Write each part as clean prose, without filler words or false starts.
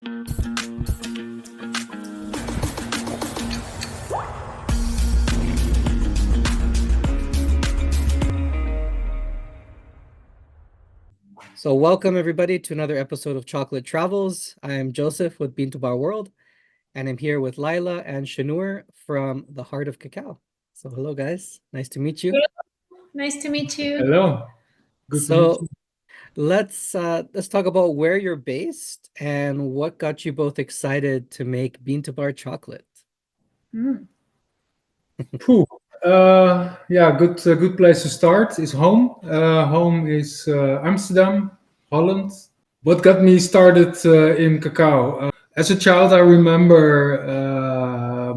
So welcome everybody to another episode of Chocolate Travels. I am Joseph with Bean to Bar World, and I'm here with Laila and Shanour from the Heart of Cacao. So hello guys, nice to meet you. Nice to meet you. Hello. Good to meet So you. let's talk about where you're based and what got you both excited to make Bean to Bar chocolate. Phew. Yeah, good place to start is home. Home is Amsterdam, Holland. What got me started in cacao? As a child, I remember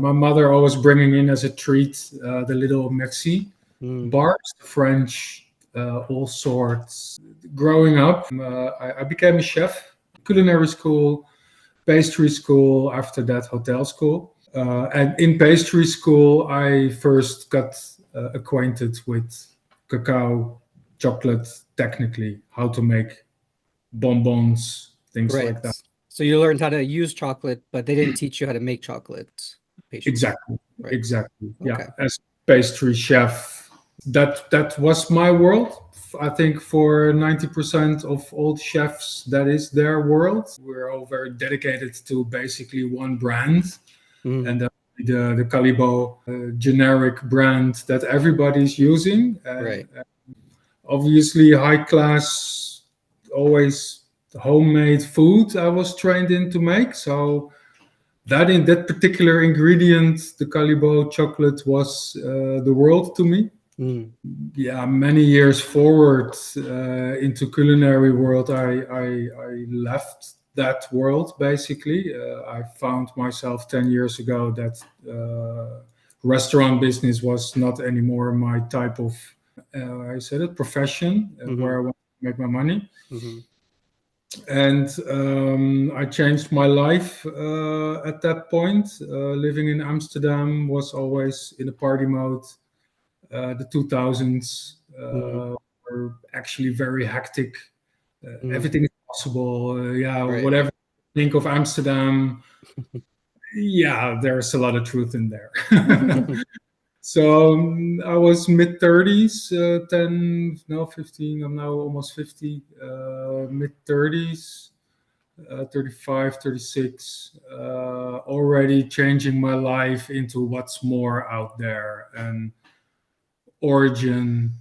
my mother always bringing in as a treat the little Merci bars, French, all sorts. Growing up, I became a chef, culinary school, pastry school, after that hotel school. And in pastry school, I first got acquainted with cacao, chocolate, technically, how to make bonbons, things Right. like that. So you learned how to use chocolate, but they didn't teach you how to make chocolate. Exactly. Right. Exactly. Okay. Yeah. As pastry chef, that was my world. I think for 90% of all chefs, that is their world. We're all very dedicated to basically one brand, and that's the Calibo generic brand that everybody's using. And Right. obviously, high class, always homemade food I was trained in to make. So that in that particular ingredient, the Calibo chocolate was the world to me. Yeah, many years forward into culinary world, I left that world basically. I found myself 10 years ago that restaurant business was not anymore my type of, I said it, profession where I want to make my money. And I changed my life at that point. Living in Amsterdam was always in a party mode. The 2000s were actually very hectic. Everything is possible. Whatever you think of Amsterdam, yeah, there's a lot of truth in there. So I was mid 30s, 10, no, 15. I'm now almost 50. Mid 30s, 35, 36. Already changing my life into what's more out there. And origin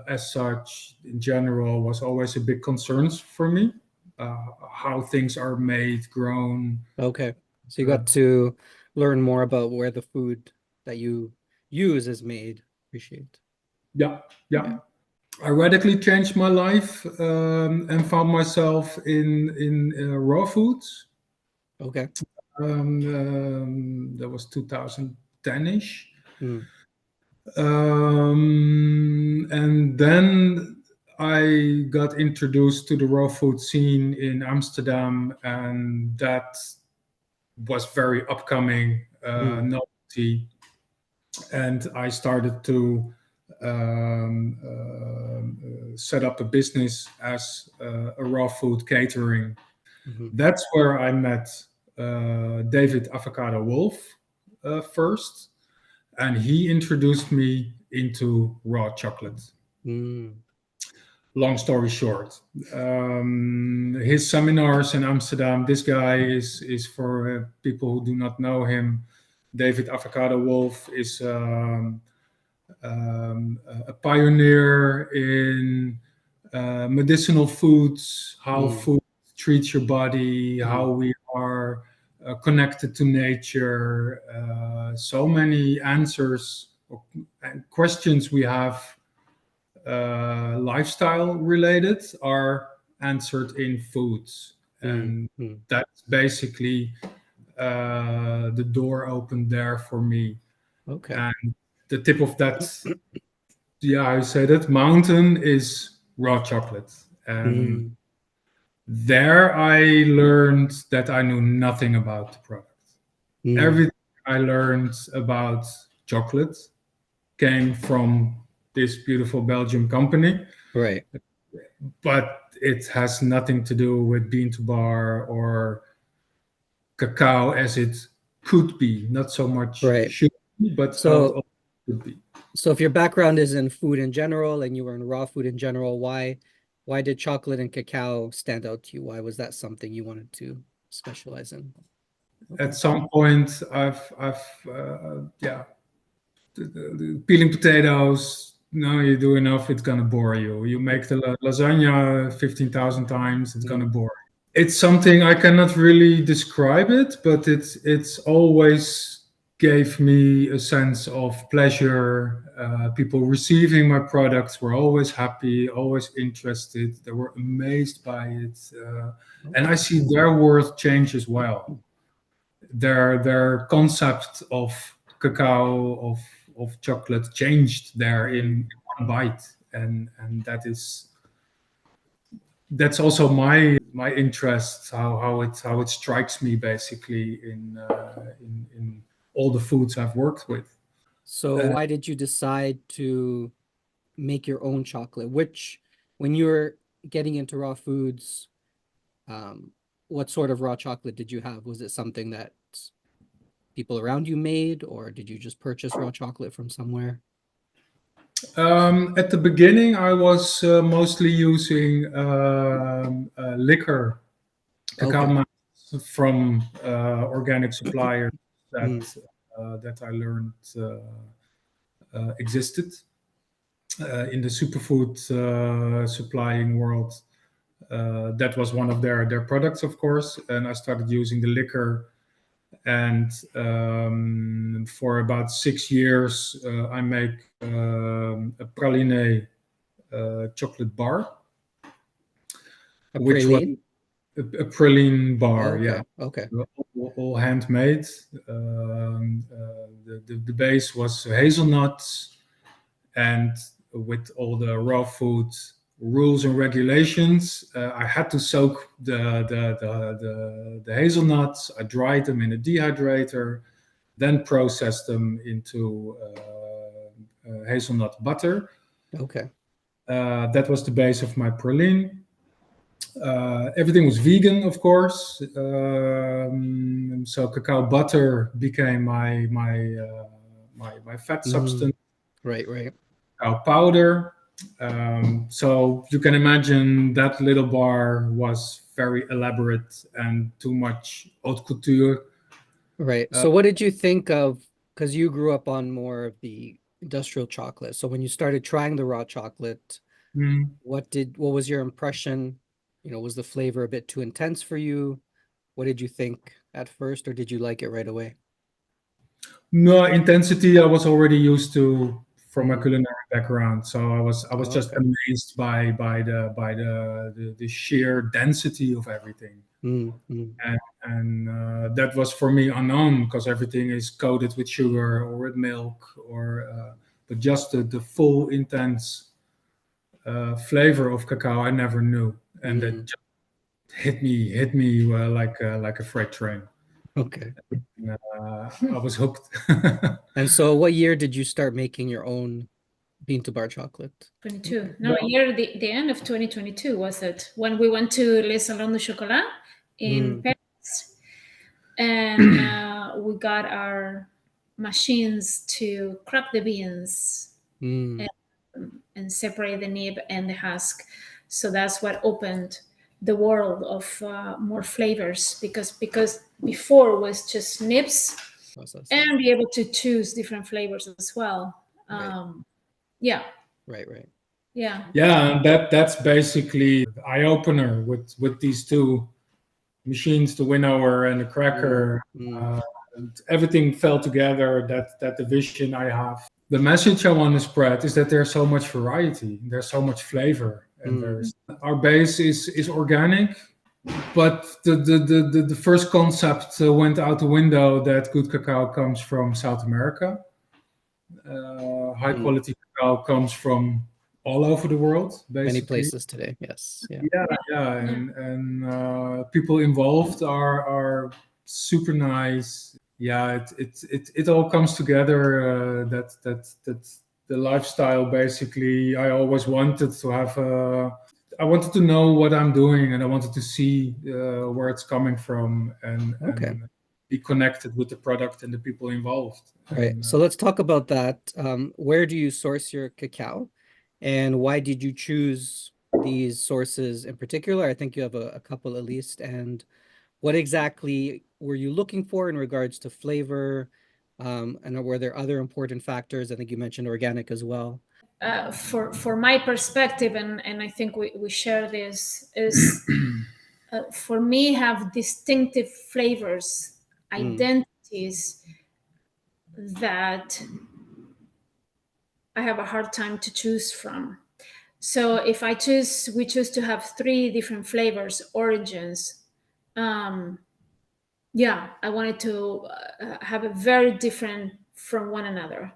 as such in general was always a big concern for me, how things are made, grown. Okay, so you got to learn more about where the food that you use is made. Appreciate. Yeah. I radically changed my life and found myself in raw foods. Okay. That was 2010ish. And then I got introduced to the raw food scene in Amsterdam, and that was very upcoming novelty. And I started to set up a business as a raw food catering. That's where I met David Avocado Wolf first, and he introduced me into raw chocolate. Long story short, his seminars in Amsterdam. This guy is for people who do not know him. David Avocado Wolf is a pioneer in medicinal foods, how food treats your body, how we are connected to nature. So many answers and questions we have lifestyle related are answered in foods. And that's basically the door opened there for me. Okay. And the tip of that, yeah, I say that mountain is raw chocolate. And there I learned that I knew nothing about the product. Everything I learned about chocolate came from this beautiful Belgian company. Right. but it has nothing to do with bean to bar or cacao as it could be. Not so much Right. should be, but how it So, also could be. so if your background is in food in general and you were in raw food in general, why did chocolate and cacao stand out to you? Why was that something you wanted to specialize in? Okay. At some point, I've yeah, peeling potatoes. No, you do enough, it's gonna bore you. You make the lasagna 15,000 times, it's gonna Mm, bore you. It's something I cannot really describe it, but it's always gave me a sense of pleasure. People receiving my products were always happy, always interested. They were amazed by it, and I okay. see their world change as well. Their concept of cacao of chocolate changed there Mm. in one bite, and that's also my interest, how it strikes me basically in all the foods I've worked with. So uh, why did you decide to make your own chocolate? When you were getting into raw foods, um, what sort of raw chocolate did you have? Was it something that people around you made, or did you just purchase raw chocolate from somewhere? at the beginning I was mostly using liquor cacao Okay. mass from organic suppliers Mm, that I learned existed in the superfood supplying world. That was one of their products, of course, and I started using the liquor. And for about 6 years, I make a praline chocolate bar, a which was praline? a praline bar, yeah, Okay. Okay. all handmade. The base was hazelnuts, and with all the raw food rules and regulations, I had to soak the hazelnuts. I dried them in a dehydrator, then processed them into hazelnut butter. Okay. That was the base of my praline. Everything was vegan, of course. So cacao butter became my fat Mm, substance. right, right. Cacao powder. So you can imagine that little bar was very elaborate and too much haute couture. Right. Uh, So what did you think of, because you grew up on more of the industrial chocolate. So when you started trying the raw chocolate, mm, what was your impression? Was the flavor a bit too intense for you? What did you think at first, or did you like it right away? no intensity. I was already used to from my Mm. culinary background, so I was Oh, just okay. amazed by the sheer density of everything. Mm, mm, And that was for me unknown because everything is coated with sugar or with milk or but just the full intense flavor of cacao I never knew, and that mm. just hit me like a freight train. Okay. I was hooked. And so what year did you start making your own bean to bar chocolate? 22. No, year the end of 2022 was it when we went to Les Salons de Chocolat in Mm, Paris, and we got our machines to crack the beans mm, and separate the nib and the husk. So that's what opened the world of more flavors because before was just nibs process. and be able to choose different flavors as well. Right, Yeah, right, right. yeah. Yeah, and that's basically the eye opener with these two machines, the winnower and the Mm, cracker. mm, Uh, and everything fell together. That the vision I have. The message I want to spread is that there's so much variety, there's so much flavor, and mm, there's our base is organic, but the first concept went out the window that good cacao comes from South America. High mm. quality cacao comes from all over the world, Many basically. places today. Yes. Yeah. Yeah, yeah, Yeah. and people involved are super nice. Yeah, it all comes together. That the lifestyle basically I always wanted to have. I wanted to know what I'm doing, and I wanted to see where it's coming from, Okay. and be connected with the product and the people involved. Right. And, So let's talk about that. Where do you source your cacao, and why did you choose these sources in particular? I think you have a couple at least. And what exactly were you looking for in regards to flavor? And were there other important factors? I think you mentioned organic as well. For my perspective, and I think we share this, is for me have distinctive flavors, identities that I have a hard time to choose from. So if we choose to have three different flavors, origins. Yeah, I wanted to have a very different from one another.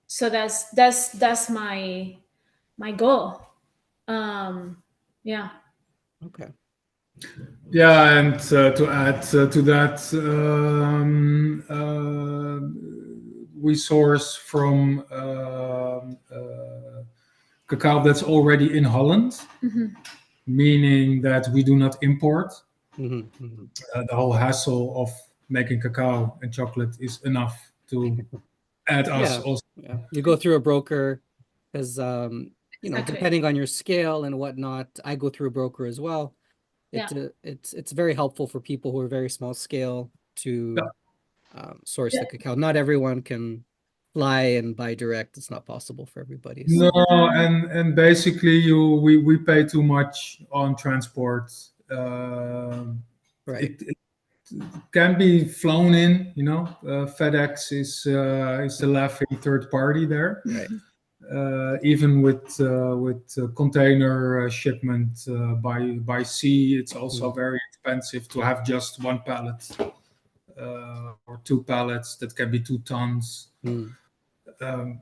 So that's my goal. Yeah. Okay. yeah, and to add to that, we source from cacao that's already in Holland, meaning that we do not import. The whole hassle of making cacao and chocolate is enough to add us Yeah. also. Yeah. You go through a broker because Exactly. depending on your scale and whatnot, I go through a broker as well. Yeah. It's very helpful for people who are very small scale to source Yeah. the cacao. Not everyone can fly and buy direct. It's not possible for everybody. No, So and basically we pay too much on transport. right. It can be flown in, FedEx is the laughing third party there. Right. Even with container shipment by sea, it's also very expensive to have just one pallet or two pallets that can be 2 tons um,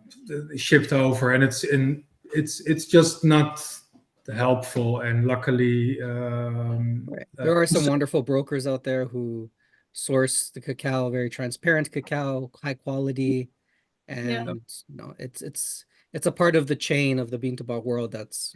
shipped over, and it's just not helpful. And luckily, Right. There are some wonderful brokers out there who source the cacao, very transparent cacao, high quality, Yeah. and it's a part of the chain of the bean to bar world that's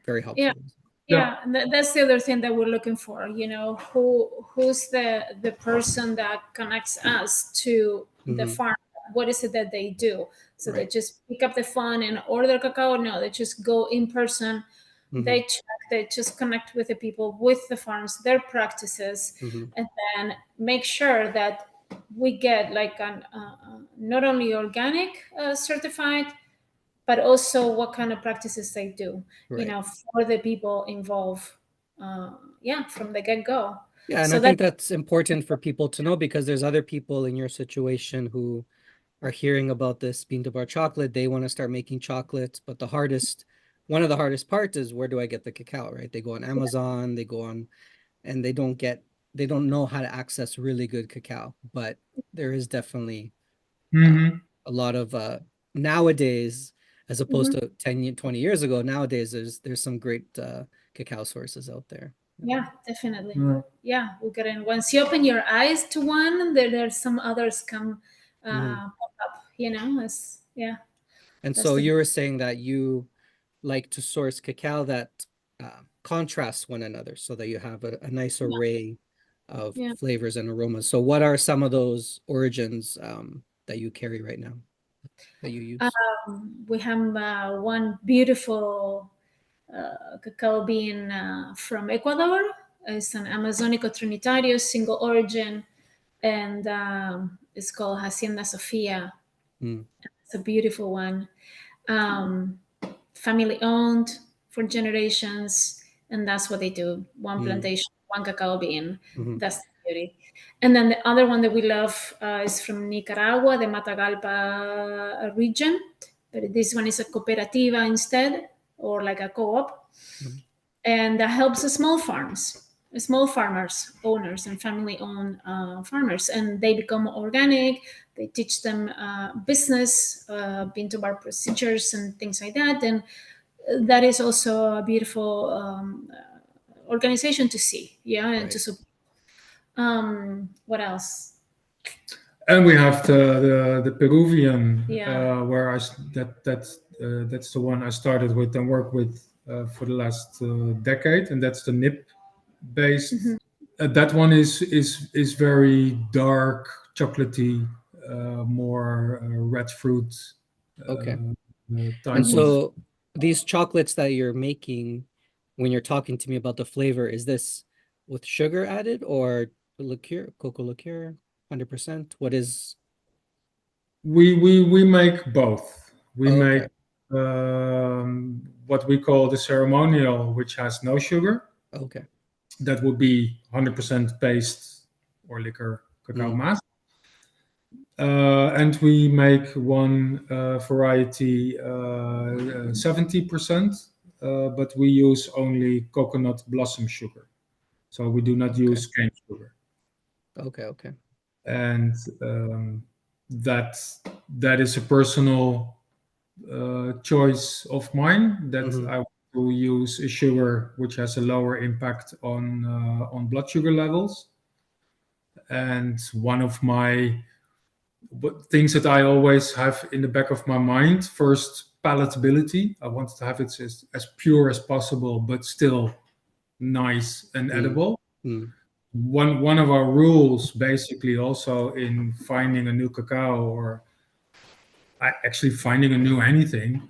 very Yeah. helpful. Yeah, that's the other thing that we're looking for. Who's the person that connects us to the farm? What is it that they do? So they Right. just pick up the phone and order cacao? No, they just go in person. They check. They just connect with the people, with the farms, their practices, and then make sure that we get like an not only organic certified, but also what kind of practices they do, Right. for the people involved. From the get-go. Yeah, and So I think that, that's important for people to know because there's other people in your situation who are hearing about this bean to bar chocolate. They want to start making chocolate, but one of the hardest parts is where do I get the cacao, right? They go on Amazon, they go on, and they don't know how to access really good cacao. But there is definitely a lot of nowadays, as opposed to 10, 20 years ago, nowadays there's some great cacao sources out there. yeah, definitely. Yeah, we'll get in. Once you open your eyes to one, there's some others come pop up, And that's so the you were saying that you like to source cacao that contrasts one another so that you have a nice array of yeah. flavors and aromas. So what are some of those origins that you carry right now that you use? We have one beautiful cacao bean from Ecuador. It's an Amazónico Trinitario single origin, and it's called Hacienda Sofia. It's a beautiful one. Family owned for generations, and that's what they do. One plantation, one cacao bean. That's the beauty. And then the other one that we love is from Nicaragua, the Matagalpa region. But this one is a cooperativa instead, or like a co-op, and that helps the small farmers, owners, and family-owned farmers, and they become organic. They teach them business, bean to bar procedures, and things like that. And that is also a beautiful organization to see, and Right. to support. What else? And we have the Peruvian, Yeah. where that's the one I started with and work with for the last decade, and that's the nib based. Mhm. That one is very dark, chocolatey, more red fruit Okay. type And of. so these chocolates that you're making, when you're talking to me about the flavor, is this with sugar added or liqueur, cocoa liqueur, 100%? What is? We make both. We Oh, make okay. what we call the ceremonial, which has no sugar. Okay. That would be 100% paste or liquor cacao Mm, mass. And we make one variety 70%, but we use only coconut blossom sugar. So we do not okay. use cane sugar. Okay. Okay. And that that is a personal choice of mine, that Mm-hmm. I want to use a sugar which has a lower impact on blood sugar levels. And one of my things that I always have in the back of my mind, first, palatability. I want to have it as pure as possible, but still nice and Mm, edible. mm, One of our rules, basically, also in finding a new cacao, or actually finding a new anything,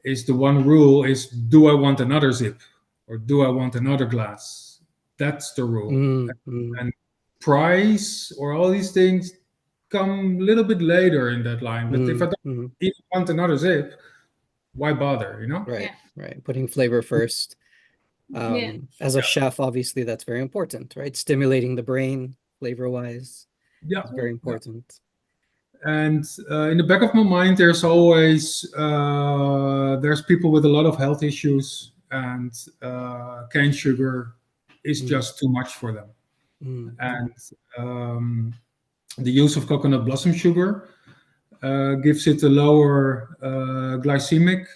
is the one rule is, do I want another zip or do I want another glass? That's the rule. mm, mm, And price or all these things come a little bit later in that line. But if I mm, don't mm. even want another zip, why bother, you know? Right. Yeah. Right. Putting flavor first. Yeah. As a chef, obviously, that's very important, right? Stimulating the brain, flavor-wise, Yeah. is Yeah. very Yeah. important. And in the back of my mind, there's always there's people with a lot of health issues, and cane sugar is Mm, just too much for them. mm, And mm, um, the use of coconut blossom sugar gives it a lower glycemic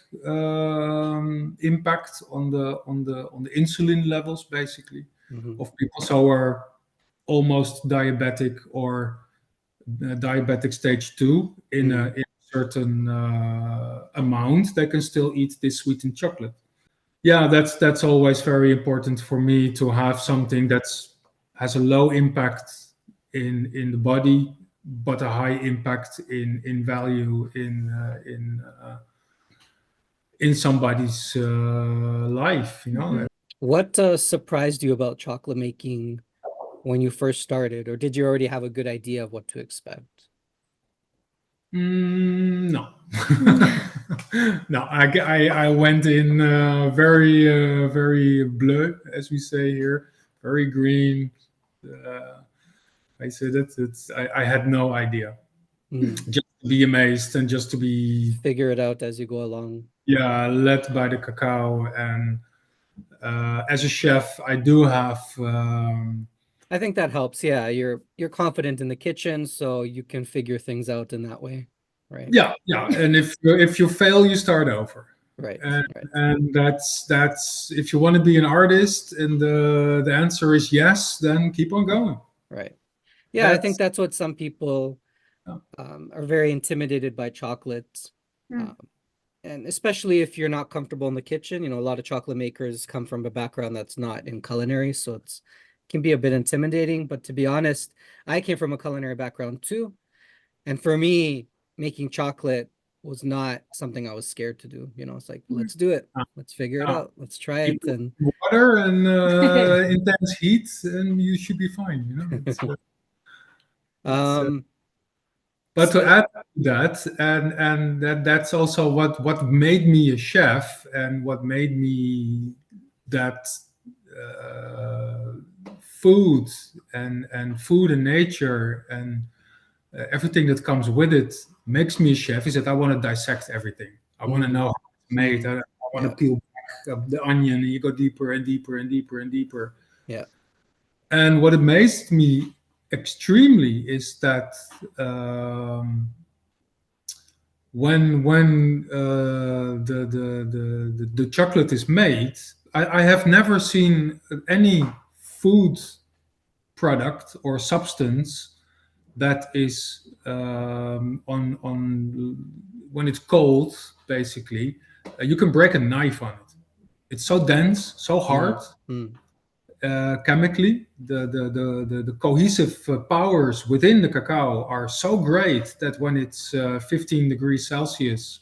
impact on the insulin levels, basically, mhm, of people who are almost diabetic or diabetic stage 2 mm, in a certain amount. They can still eat this sweetened chocolate. Yeah, that's always very important for me, to have something that's has a low impact in the body, but a high impact in value in somebody's life. Mhm. What surprised you about chocolate making when you first started, or did you already have a good idea of what to expect? No. No, I went in very bleu, as we say here, very green. Uh, I said that I had no idea. Mm. Just to be amazed and just to be, Figure it out as you go along. yeah, led by the cacao. And as a chef, I do have I think that helps. Yeah, you're confident in the kitchen, so you can figure things out in that way, right? yeah, yeah. And if you fail, you start over. Right, And right, that's if you want to be an artist and the answer is yes, then keep on going. right. Yeah, I think That's that's what some people uh, are very intimidated by chocolate. Mm. Um, and especially if you're not comfortable in the kitchen, a lot of chocolate makers come from a background that's not in culinary, so it's can be a bit intimidating. But to be honest, I came from a culinary background too, and for me, making chocolate was not something I was scared to do. It's like, Mm. let's do it, uh, let's figure it uh, out, let's try keep it, and water and intense heat, and you should be fine. It's um, But to so add to that, and that's also what made me a chef, and what made me that uh, food and food and nature and everything that comes with it makes me a chef, is that I want to dissect everything. I want to know mm, how it's made. mm, I want to yeah, peel back the onion, and you go deeper and deeper and deeper and deeper. yeah, And what amazed me extremely is that when the chocolate is made, I have never seen any food product or substance that is on when it's cold, basically, you can break a knife on it. it's so dense, so hard. Mm. Chemically, the cohesive powers within the cacao are so great that when it's 15 degrees Celsius,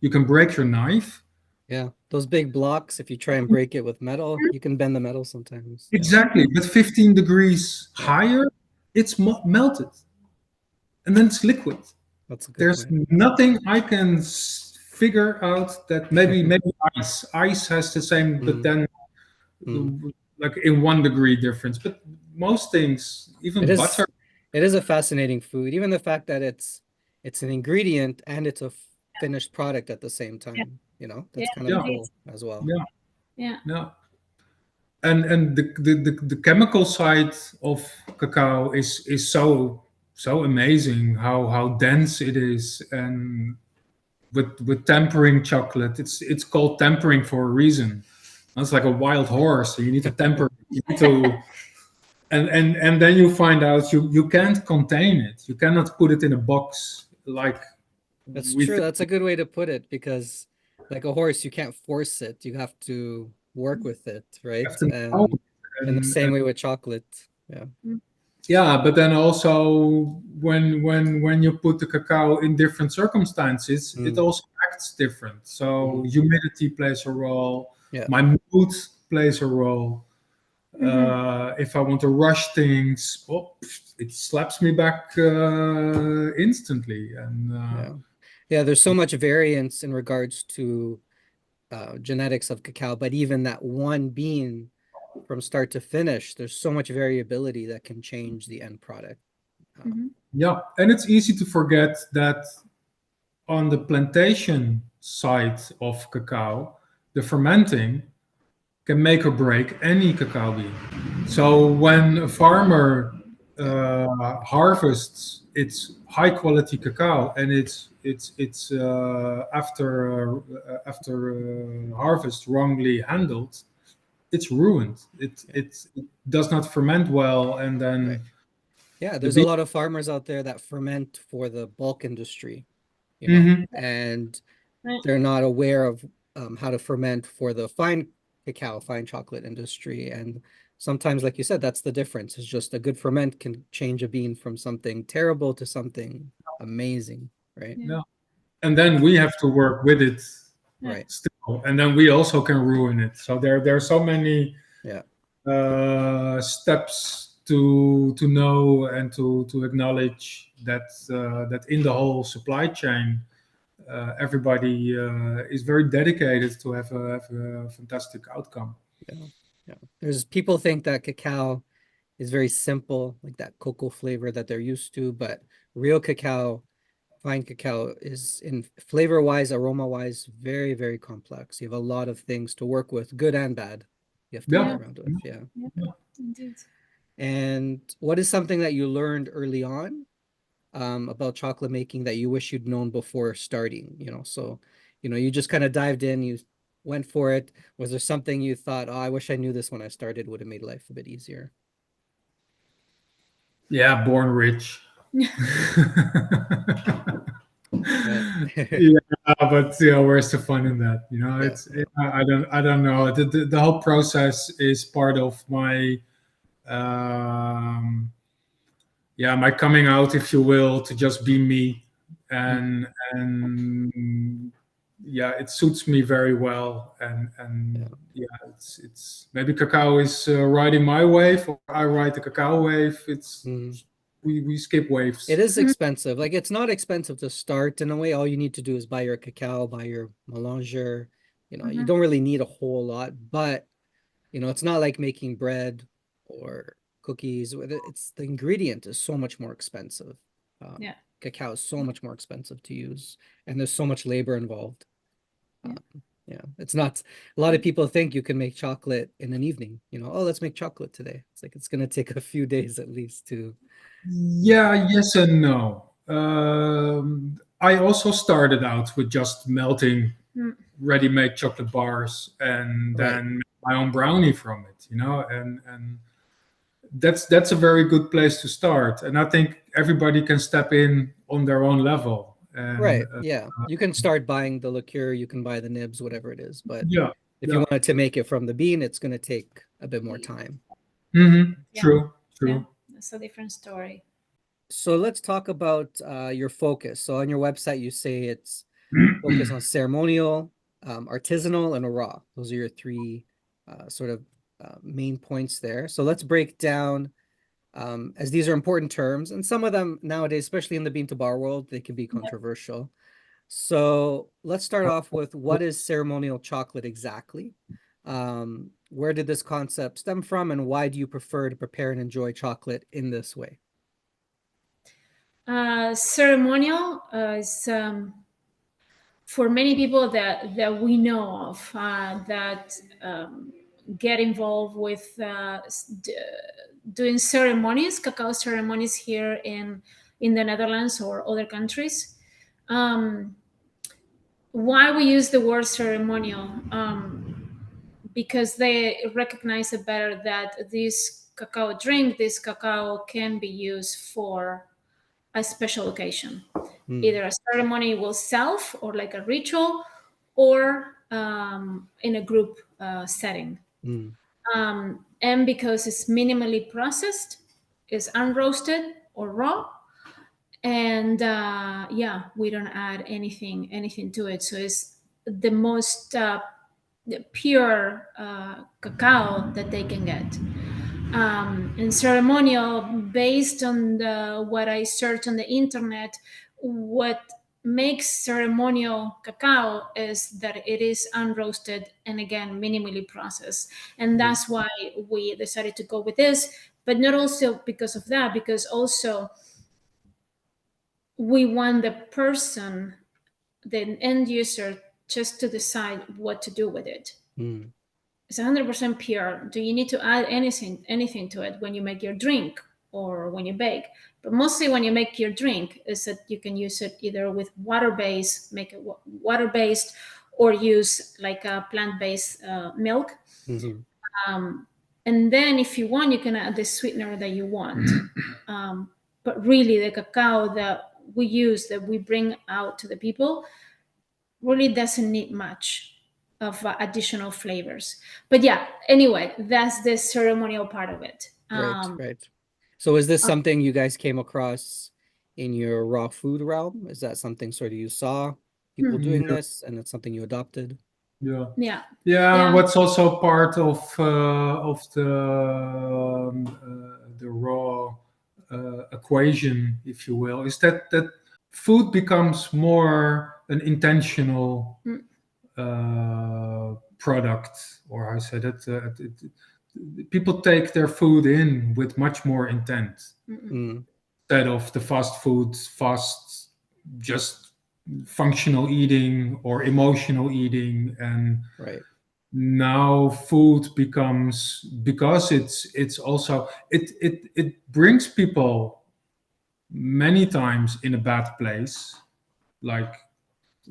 you can break your knife. Yeah, those big blocks, if you try and break it with metal, you can bend the metal sometimes. Yeah. Exactly, but 15 degrees Yeah. higher, it's melted, and then it's liquid. That's a good There's point. nothing I can figure out that maybe ice has the same, but Mm. then Mm. like in 1 degree difference. But most things, It even butter. is it is a fascinating food. Even the fact that it's an ingredient and it's a finished product at the same Yeah. time, Yeah. that's kind of Yeah, Indeed. cool as well. yeah, Yeah. yeah. And the chemical side of cacao is so amazing how dense it is. And with tempering chocolate, it's called tempering for a reason. It's like a wild horse, so you need to temper it. You need to, and then you find out you can't contain it, you cannot put it in a box like That's we true. think. That's a good way to put it because like a horse, you can't force it. You have to work with it, You right? have to know And it. in the And same way with chocolate. Yeah. yeah, but then also when you put the cacao in different circumstances, it Mm. also acts different. So Mhm. humidity plays a role, Yeah. my mood plays a role. Mhm. If I want to rush things, oh, it slaps me back instantly. And Yeah. Yeah, there's so much variance in regards to genetics of cacao, but even that one bean from start to finish, there's so much variability that can change the end product. Mhm. yeah, and it's easy to forget that on the plantation side of cacao, the fermenting can make or break any cacao bean. So when a farmer Yeah, harvests its high quality cacao and it's after harvest wrongly handled, it's ruined. yeah, It does not ferment well, and right. then Yeah, the there's a bean. lot of farmers out there that ferment for the bulk industry, Mhm. and Right. they're not aware of how to ferment for the fine cacao, fine chocolate industry. And sometimes, like you said, that's the difference. It's just a good ferment can change a bean from something terrible to something amazing, right? Yeah. Yeah, and then we have to work with it Yeah. Right. still, and then we also can ruin it. So there are so many Yeah. steps to know and to acknowledge that that in the whole supply chain, everybody is very dedicated to have a fantastic outcome. Yeah. Yeah. There's people think that cacao is very simple, like that cocoa flavor that they're used to, but real cacao, fine cacao is in flavor wise, aroma wise, very, very complex. You have a lot of things to work with, good and bad. You have to play Yeah. Yeah. around with. Yeah. Yeah. Yeah. Indeed. And what is something that you learned early on about chocolate making that you wish you'd known before starting? So, you just kind of dived in, you went for it. Was there something you thought, oh, I wish I knew this when I started, would have made life a bit easier? Yeah, born rich. Right. Yeah, but where's the fun in that? Yeah, It's yeah. I don't know. The whole process is part of my um, yeah, my coming out, if you will, to just be me. Mm, And yeah, it suits me very well. And yeah. yeah, it's maybe cacao is riding my wave, or I ride the cacao wave. It's Mm. we skip It waves. is Mhm. expensive. Like it's not expensive to start in a way. All you need to do is buy your cacao, buy your melanger. You Mhm. don't really need a whole lot, but it's not like making bread or cookies. It's the ingredient is so much more expensive. Yeah. Cacao is so much more expensive to use, and there's so much labor involved. Yeah. Yeah, it's not. A lot of people think you can make chocolate in an evening. Oh, let's make chocolate today. It's like it's gonna take a few days at least to. Yeah, yes and no. I also started out with just melting Mm. ready-made chocolate bars and Right. then make my own brownie from it, and that's a very good place to start. And I think everybody can step in on their own level. And Right. Yeah. You can start buying the liqueur, you can buy the nibs, whatever it is. But yeah, If you wanted to make it from the bean, it's going to take a bit more time. True. Yeah, that's a different story. So let's talk about your focus. So on your website, you say it's focus on ceremonial, artisanal, and raw. Those are your three sort of main points there. So let's break down, as these are important terms, and some of them nowadays, especially in the bean to bar world, they can be controversial. So let's start off with, what is ceremonial chocolate exactly? Where did this concept stem from, and why do you prefer to prepare and enjoy chocolate in this way? Ceremonial is for many people that we know of that get involved with doing ceremonies, cacao ceremonies here in the Netherlands or other countries. Why we use the word ceremonial? Because they recognize it better that this cacao drink, this cacao can be used for a special occasion, either a ceremony will self or like a ritual, or in a group setting. And because it's minimally processed, it's unroasted or raw, and we don't add anything to it, so it's the most pure cacao that they can get. And ceremonial, based on what I searched on the internet, what makes ceremonial cacao is that it is unroasted and again minimally processed, and that's why we decided to go with this. But not also because of that, because also we want the person, the end user, just to decide what to do with it. It's 100% pure. Do you need to add anything to it when you make your drink or when you bake? But mostly when you make your drink, is that you can use it either with water-based, make it water-based, or use like a plant-based milk. And then if you want, you can add the sweetener that you want. But really the cacao that we use, that we bring out to the people, really doesn't need much of additional flavors. But yeah, anyway, that's the ceremonial part of it. Right. So is this something you guys came across in your raw food realm? Is that something sort of you saw people doing this, and it's something you adopted? Yeah. What's also part of the raw equation, if you will, is that food becomes more an intentional product, or how I said it, people take their food in with much more intent instead of the fast, just functional eating or emotional eating. And now food becomes, because it's also it brings people many times in a bad place, like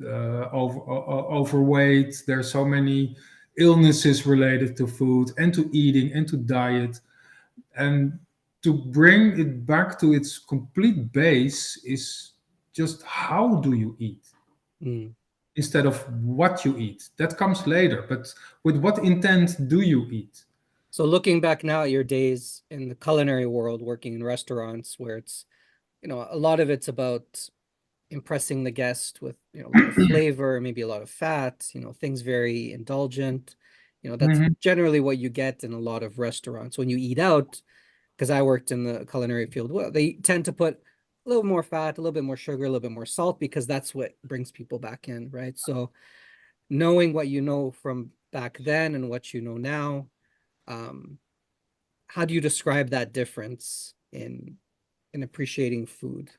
overweight. There's so many illnesses related to food and to eating and to diet, and to bring it back to its complete base is just, how do you eat instead of what you eat. That comes later, but with what intent do you eat? So looking back now at your days in the culinary world, working in restaurants, where it's, a lot of it's about impressing the guest with, a lot of flavor, maybe a lot of fat, things very indulgent. That's generally what you get in a lot of restaurants when you eat out, because I worked in the culinary field. Well, they tend to put a little more fat, a little bit more sugar, a little bit more salt, because that's what brings people back in, right? So knowing what you know from back then and what you know now, how do you describe that difference in appreciating food?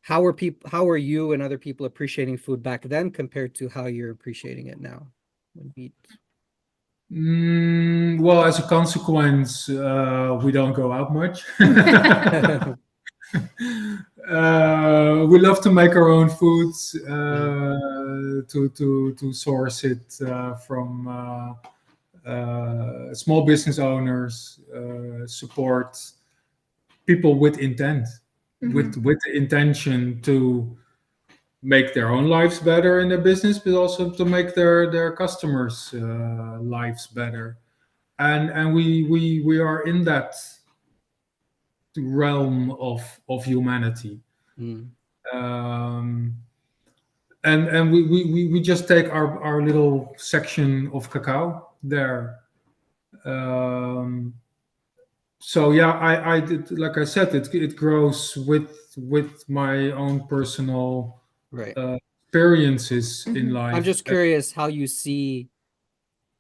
How are you and other people appreciating food back then compared to how you're appreciating it now when we eat? Well, as a consequence, we don't go out much. We love to make our own foods, to source it from small business owners, support people with intent, with the intention to make their own lives better in their business, but also to make their customers' lives better. And we are in that realm of humanity. Um, and we just take our little section of cacao there. So yeah, I did, like I said, it grows with my own personal Right. experiences in life. I'm just curious how you see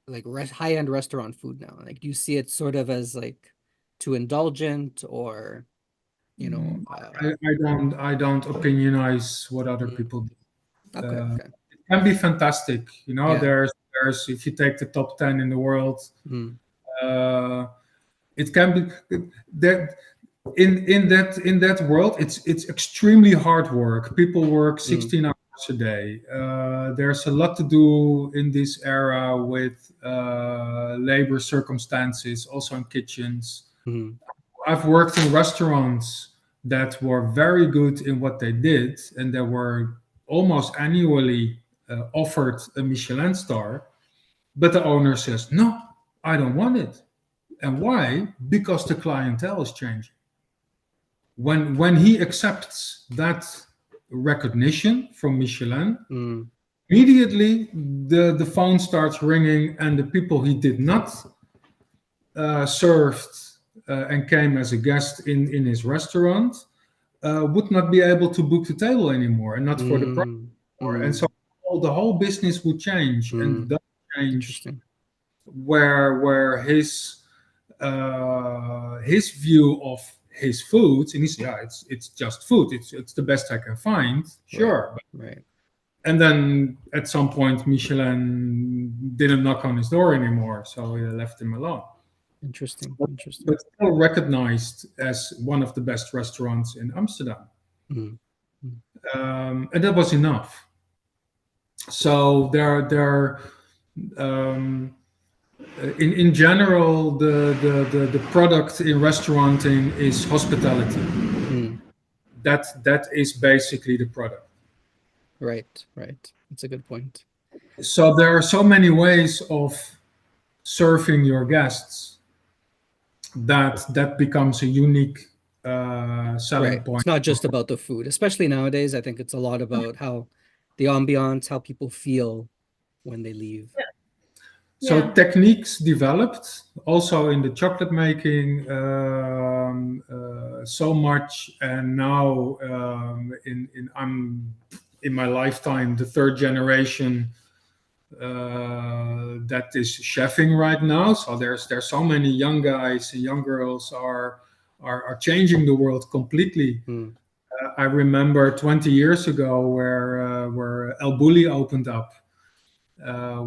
like high-end restaurant food now. Like, do you see it sort of as like too indulgent, or I don't opinionize what other people do. Okay, okay. It can be fantastic, Yeah. there's if you take the top 10 in the world, Mm, it can be that in that world, it's extremely hard work. People work 16 hours a day. There's a lot to do in this era with labor circumstances, also in kitchens. mm, I've worked in restaurants that were very good in what they did, and they were almost annually offered a Michelin star, but the owner says, "No, I don't want it." And why? Because the clientele is changing. When he accepts that recognition from Michelin, mm, immediately the phone starts ringing, and the people he did not served and came as a guest in his restaurant would not be able to book the table anymore, and not for the price anymore. And so the whole business would change, and it does change. Interesting. Where his view of his food, and he said, "Yeah, it's just food. It's the best I can find." Sure. Right. And then at some point, Michelin didn't knock on his door anymore, so he left him alone. Interesting. Interesting. But still recognized as one of the best restaurants in Amsterdam. Mm, And that was enough. So there in general, the product in restauranting is hospitality. mm. That is basically the product. Right. Right. That's a good point. So there are so many ways of serving your guests that becomes a unique selling Right. point. It's not just about the food, especially nowadays. I think it's a lot about how the ambiance, how people feel when they leave. So Yeah. techniques developed also in the chocolate making so much, and now I'm in my lifetime the third generation that is chefing right now. So there's so many young guys and young girls are changing the world completely. I remember 20 years ago where El Bulli opened up,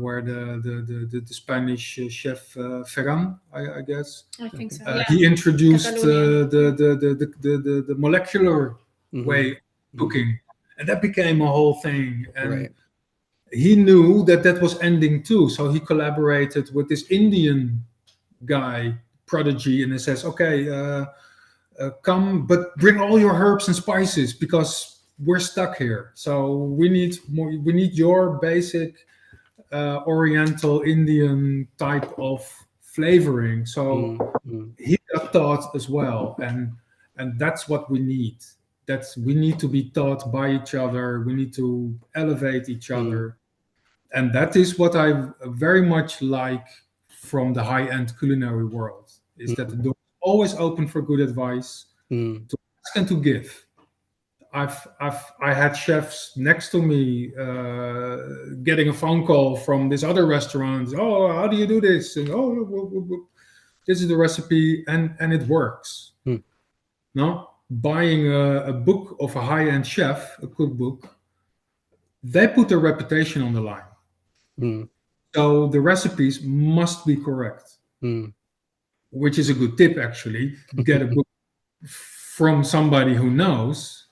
where the Spanish chef Ferran, I guess, I think so. Yeah. he introduced Catalonia. the molecular way of cooking, and that became a whole thing. And Right. he knew that was ending too, so he collaborated with this Indian guy, Prodigy, and he says, "Okay, come, but bring all your herbs and spices because we're stuck here. So we need more. We need your basic Oriental Indian type of flavoring." So he got taught as well, and that's what we need. We need to be taught by each other. We need to elevate each other, and that is what I very much like from the high-end culinary world. Is that the door is always open for good advice, to ask and to give. I had chefs next to me getting a phone call from this other restaurant. "Oh, how do you do this?" And this is the recipe, and it works. No, buying a book of a high-end chef, a cookbook, they put their reputation on the line. So the recipes must be correct, which is a good tip actually. Get a book from somebody who knows,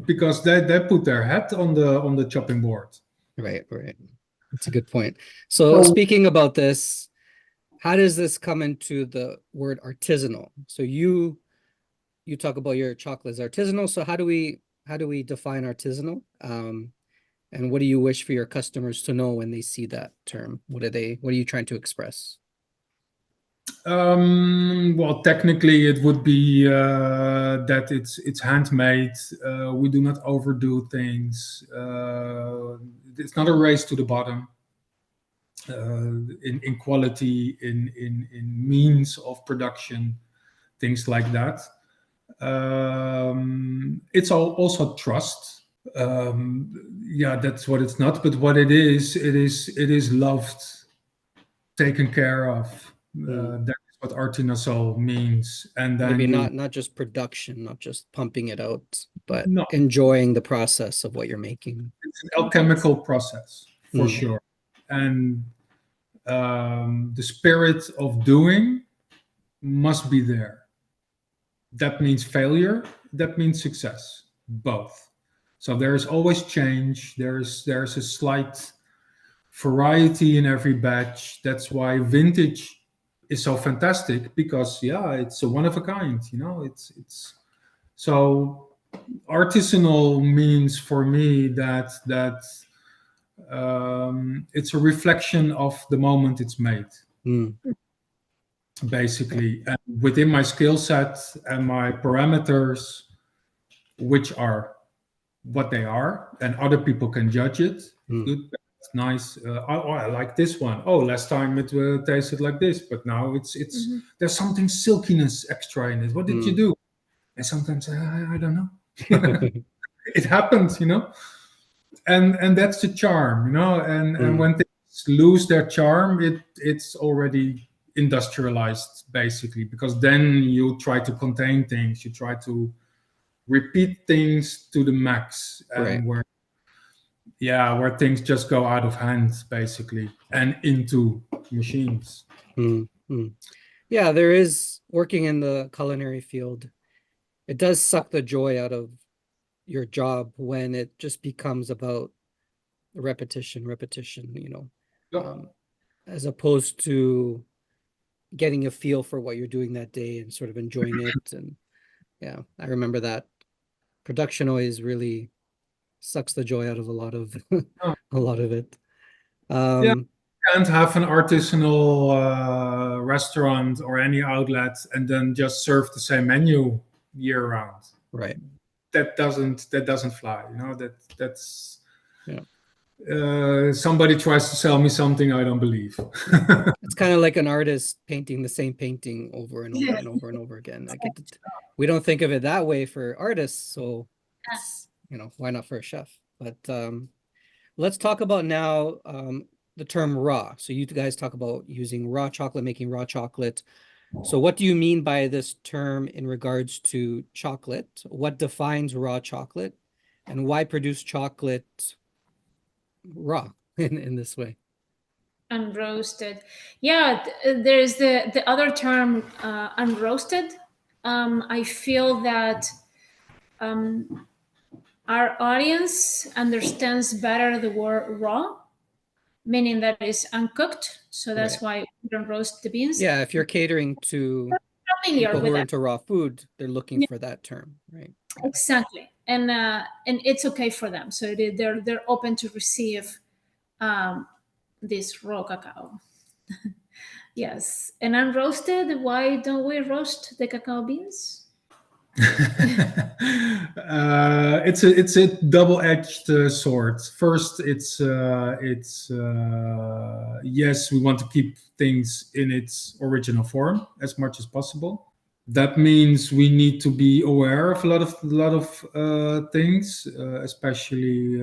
because they put their hat on the chopping board. Right. That's a good point. So speaking about this, how does this come into the word artisanal? So you talk about your chocolates artisanal. So how do we define artisanal? And what do you wish for your customers to know when they see that term? What are you trying to express? Well, technically, it would be that it's handmade. We do not overdo things. It's not a race to the bottom in quality, in means of production, things like that. It's also trust. Yeah, that's what it's not. But what it is loved, taken care of. That is what Artisanal means. And then Maybe not just production, not just pumping it out, but no, enjoying the process of what you're making. it's an alchemical process for Mm. sure. And the spirit of doing must be there. That means failure. That means success. Both. So there is always change. There's a slight variety in every batch. That's why vintage is so fantastic, because yeah, it's a one of a kind. It's so artisanal means for me that it's a reflection of the moment it's made. Mm. Basically, and within my skill set and my parameters, which are what they are, and other people can judge it. It's good, it's nice. I like this one. Oh, last time it tasted like this, but now it's there's something silkiness extra in it. What did you do? And sometimes I don't know. It happens, and that's the charm, and when things lose their charm, it's already industrialized, basically, because then you try to contain things, you try to repeat things to the max, and Right. where things just go out of hand, basically, and into machines. Yeah, there is, working in the culinary field, it does suck the joy out of your job when it just becomes about repetition, Yeah. as opposed to getting a feel for what you're doing that day and sort of enjoying it. And yeah, I remember that production always really sucks the joy out of a lot of Oh. a lot of it. Yeah. Can't have an artisanal restaurant or any outlet and then just serve the same menu year round. Right. That doesn't fly. That's Yeah. Somebody tries to sell me something I don't believe. It's kind of like an artist painting the same painting over and over and over and over again. Like we don't think of it that way for artists, so it's, why not for a chef? But let's talk about now the term raw. So you guys talk about using raw chocolate, making raw chocolate. So what do you mean by this term in regards to chocolate? What defines raw chocolate? And why produce chocolate raw in this way? Unroasted. Yeah, there's the other term, unroasted. I feel that our audience understands better the word raw, meaning that it's uncooked. So that's why we don't roast the beans. Yeah, if you're catering to people who are into raw food, they're looking for that term, right? Exactly, and it's okay for them. So they're open to receive this raw cacao. Yes, and unroasted. Why don't we roast the cacao beans? It's a double-edged sword. First, it's yes, we want to keep things in its original form as much as possible. That means we need to be aware of a lot of things, especially.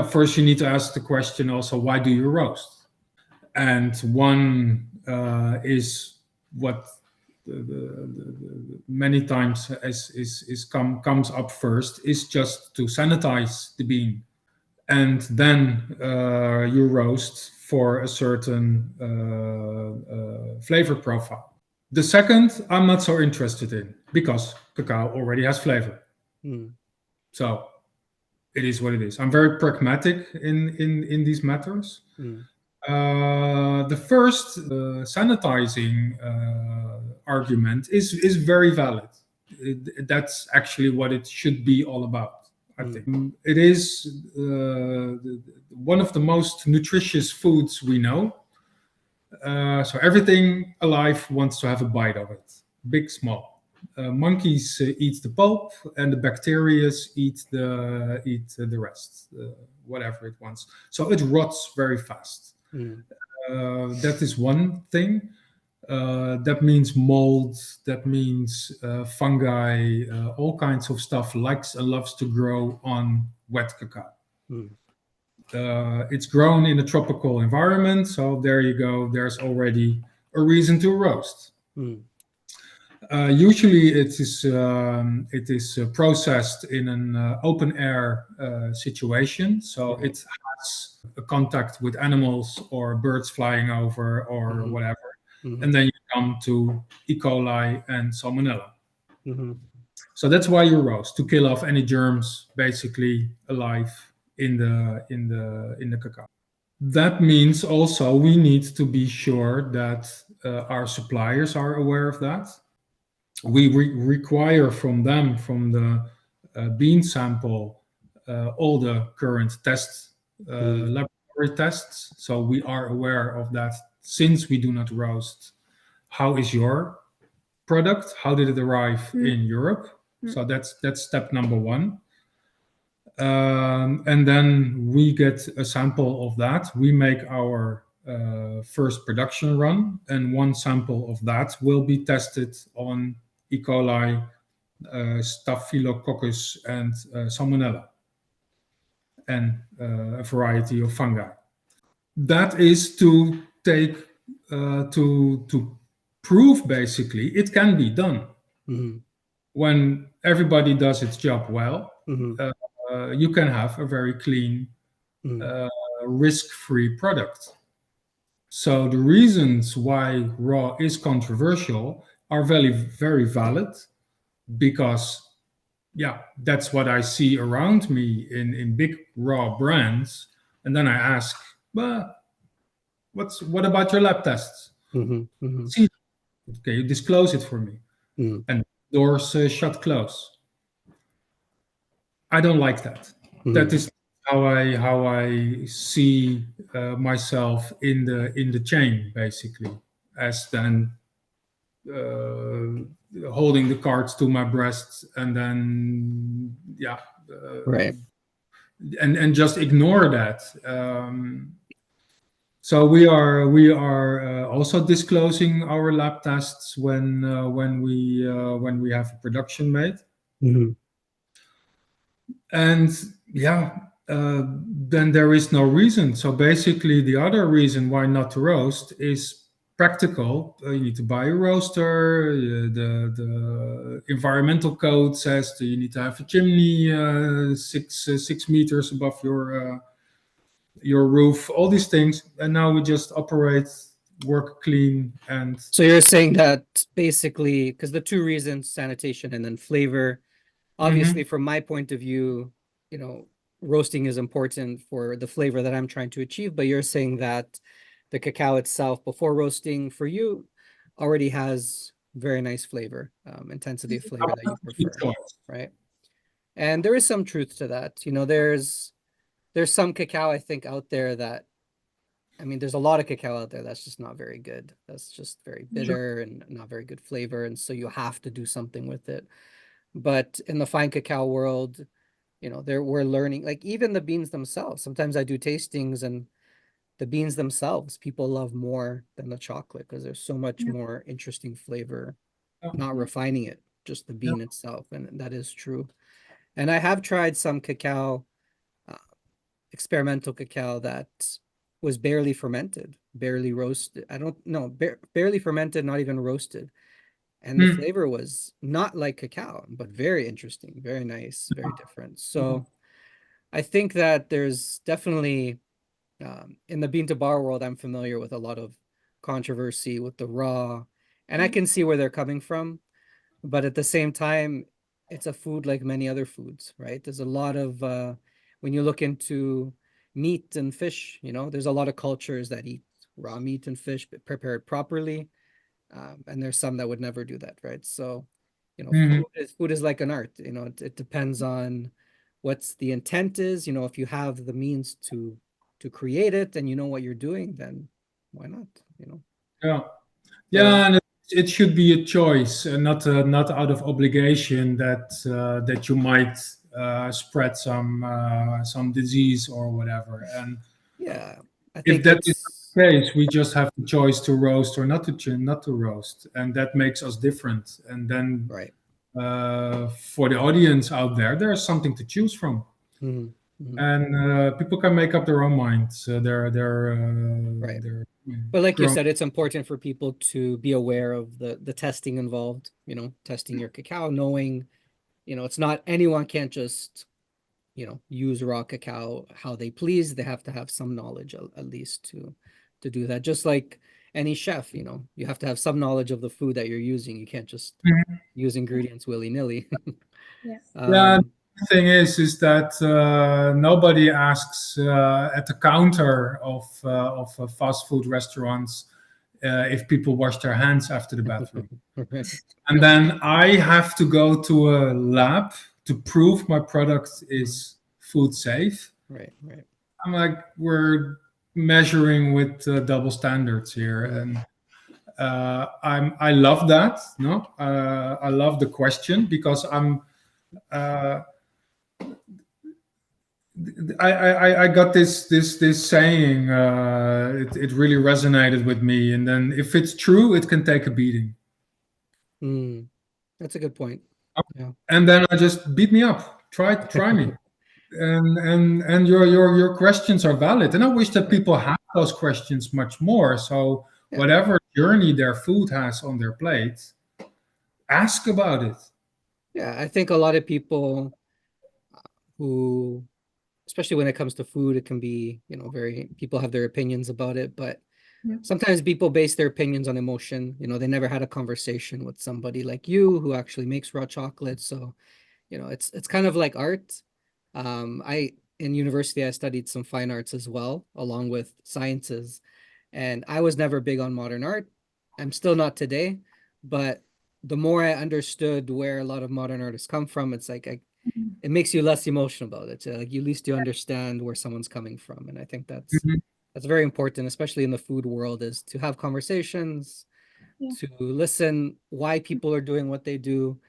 First you need to ask the question also, why do you roast? And one is what many times comes up first, is just to sanitize the bean, and then you roast for a certain flavor profile. The second I'm not so interested in, because cacao already has flavor. So it is what it is. I'm very pragmatic in these matters. The first sanitizing argument is very valid. That's actually what it should be all about. I think. It is one of the most nutritious foods we know. So everything alive wants to have a bite of it, big, small. Monkeys eat the pulp, and the bacteria eat the rest, whatever it wants. So it rots very fast. That is one thing. That means mold. That means fungi. All kinds of stuff likes and loves to grow on wet cacao. It's grown in a tropical environment, so there you go. There's already a reason to roast. Usually, it is processed in an open air situation, so it has a contact with animals or birds flying over or whatever, and then you come to E. coli and Salmonella. So that's why you roast, to kill off any germs basically alive in the cacao. That means also we need to be sure that our suppliers are aware of that. We require from them, from the bean sample, all the current laboratory tests. So we are aware of that. Since we do not roast, how is your product? How did it arrive in Europe? So that's step number one. And then we get a sample of that. We make our first production run, and one sample of that will be tested on E. coli, Staphylococcus, and Salmonella, and a variety of fungi. That is to take to prove basically it can be done. When everybody does its job well, you can have a very clean, risk-free product. So the reasons why raw is controversial are very, very valid, because that's what I see around me in big raw brands. And then I ask, well, what about your lab tests? See, okay, you disclose it for me. And doors shut close. I don't like that. That is how I see myself in the chain, basically, as then holding the cards to my breast, and then Right. and just ignore that. So we are also disclosing our lab tests when we have a production made. And then there is no reason. So basically, the other reason why not to roast is practical. You need to buy a roaster. The environmental code says that you need to have a chimney 6 meters above your roof. All these things, and now we just operate, work clean, and. So you're saying that basically, because the two reasons, sanitation and then flavor. Obviously, from my point of view, roasting is important for the flavor that I'm trying to achieve, but you're saying that the cacao itself before roasting for you already has very nice flavor, intensity of flavor that you prefer, right? And there is some truth to that. There's some cacao I think out there that, there's a lot of cacao out there that's just not very good. That's just very bitter and not very good flavor, and so you have to do something with it. But in the fine cacao world, we're learning, like even the beans themselves. Sometimes I do tastings, and the beans themselves, people love more than the chocolate because there's so much more interesting flavor, not refining it, just the bean itself. And that is true. And I have tried some cacao, experimental cacao that was barely fermented, barely roasted. I don't know, barely fermented, not even roasted. And the flavor was not like cacao, but very interesting, very nice, very different. So I think that there's definitely, in the bean to bar world, I'm familiar with a lot of controversy with the raw, and I can see where they're coming from. But at the same time, it's a food like many other foods, right? There's a lot of, when you look into meat and fish, there's a lot of cultures that eat raw meat and fish, but prepared properly. And there's some that would never do that, right? So, food is like an art. It depends on what's the intent is. If you have the means to create it and you know what you're doing, then why not? Yeah. But Yeah, and it should be a choice, and not out of obligation that you might spread some disease or whatever. And yeah, I if think that is it's the case, we just have the choice to roast or not to roast, and that makes us different. And then right. for the audience out there, there's something to choose from, Mhm, mhm, and people can make up their own minds. right. They're But like you grown. said, it's important for people to be aware of the testing involved, testing your cacao, knowing, it's not anyone can't just, use raw cacao how they please. They have to have some knowledge at least to do that. Just like any chef, you have to have some knowledge of the food that you're using. You can't just use ingredients willy-nilly. Yeah. Yeah, Um, the thing is that nobody asks at the counter of fast food restaurants if people wash their hands after the bathroom. right, And then I have to go to a lab to prove my product mm, is food safe. right, right. I'm like, we're measuring with double standards here, Mm, and I love that. No, I love the question because uh, I got this saying. It really resonated with me, and then if it's true, it can take a beating. mm, that's a good point. Yeah. And then I just beat me up. Try me. And your questions are valid, and I wish that Right. people have those questions much more. So Yeah. whatever journey their food has on their plate, ask about it. Yeah. I think a lot of people who, especially when it comes to food, it can be, very, people have their opinions about it, but Yeah. sometimes people base their opinions on emotion. They never had a conversation with somebody like you who actually makes raw chocolate. So, it's kind of like art. In university, I studied some fine arts as well, along with sciences. And I was never big on modern art. I'm still not today, but the more I understood where a lot of modern artists come from, it's like it makes you less emotional about it. Like at least you understand where someone's coming from. And I think Mhm. that's very important, especially in the food world, is to have conversations, Yeah. to listen why people are doing what they do.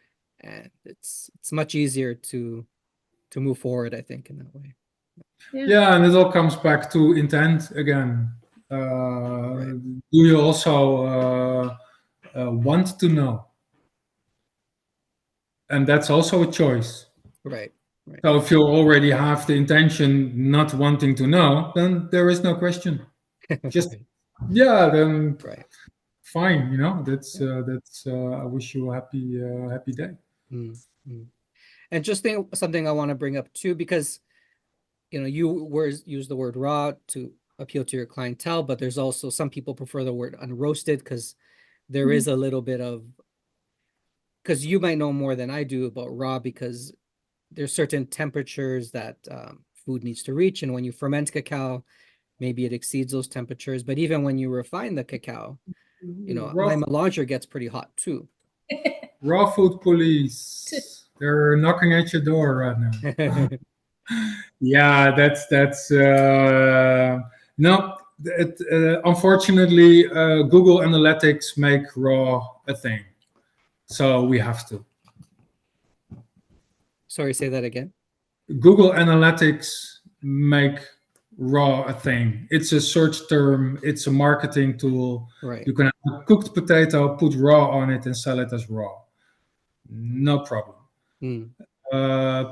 And it's much easier to move forward, I think, in that way. Yeah. Yeah, and it all comes back to intent again. Right. Do you also want to know? And that's also a choice. Right. Right. So if you already have the intention not wanting to know, then there is no question. Just Right. yeah, then Right. fine. That's Yeah. I wish you a happy day. Mm, mm. And just something I want to bring up too, because use the word raw to appeal to your clientele, but there's also some people prefer the word unroasted because there Mhm. is a little bit of, because you might know more than I do about raw, because there's certain temperatures that food needs to reach, and when you ferment cacao, maybe it exceeds those temperatures. But even when you refine the cacao, Raw, my melange gets pretty hot too. raw food police. They're knocking at your door right now. Yeah, that's no. Unfortunately, Google Analytics make raw a thing, so we have to. Sorry, say that again. Google Analytics make raw a thing. It's a search term. It's a marketing tool. Right. You can have a cooked potato, put raw on it, and sell it as raw. No problem. Mm, The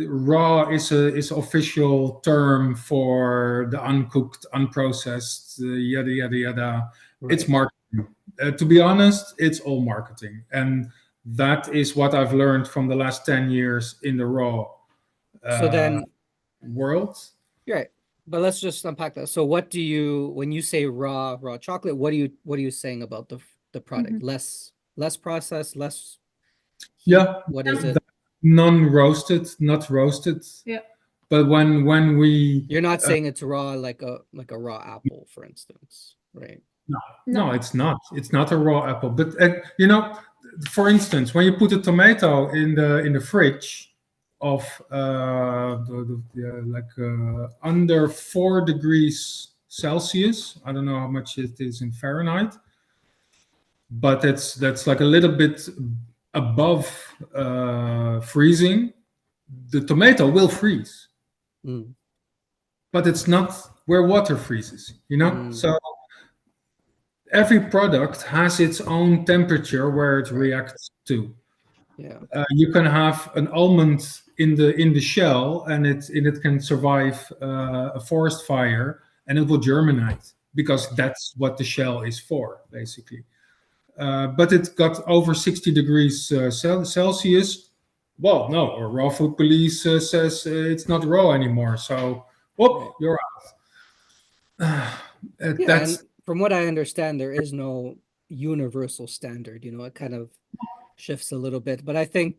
raw is official term for the uncooked, unprocessed, yada yada yada. It's right. marketing. To be honest, it's all marketing, and that is what I've learned from the last 10 years in the raw So uh, then, world. you're right. But let's just unpack that. So when you say raw chocolate, what are you saying about the product? Mhm. Less processed, less heat. Yeah, What is it? non-roasted, not roasted. Yeah. But when we You're not saying it's raw like a raw apple, for instance, right? no, No. it's not. It's not a raw apple. But for instance, when you put a tomato in the fridge of under 4 degrees Celsius, I don't know how much it is in Fahrenheit, but that's like a little bit above freezing. The tomato will freeze, Mm. but it's not where water freezes, you know. Mm. So every product has its own temperature where it Right. reacts to. Yeah. You can have an almond in the shell, and it can survive a forest fire, and it will germinate because that's what the shell is for, basically. But it got over 60 degrees Celsius. Well, no, or raw food police says it's not raw anymore. So, whoop, Right. you're out. Yeah, and That's from what I understand, there is no universal standard. It kind of shifts a little bit. But I think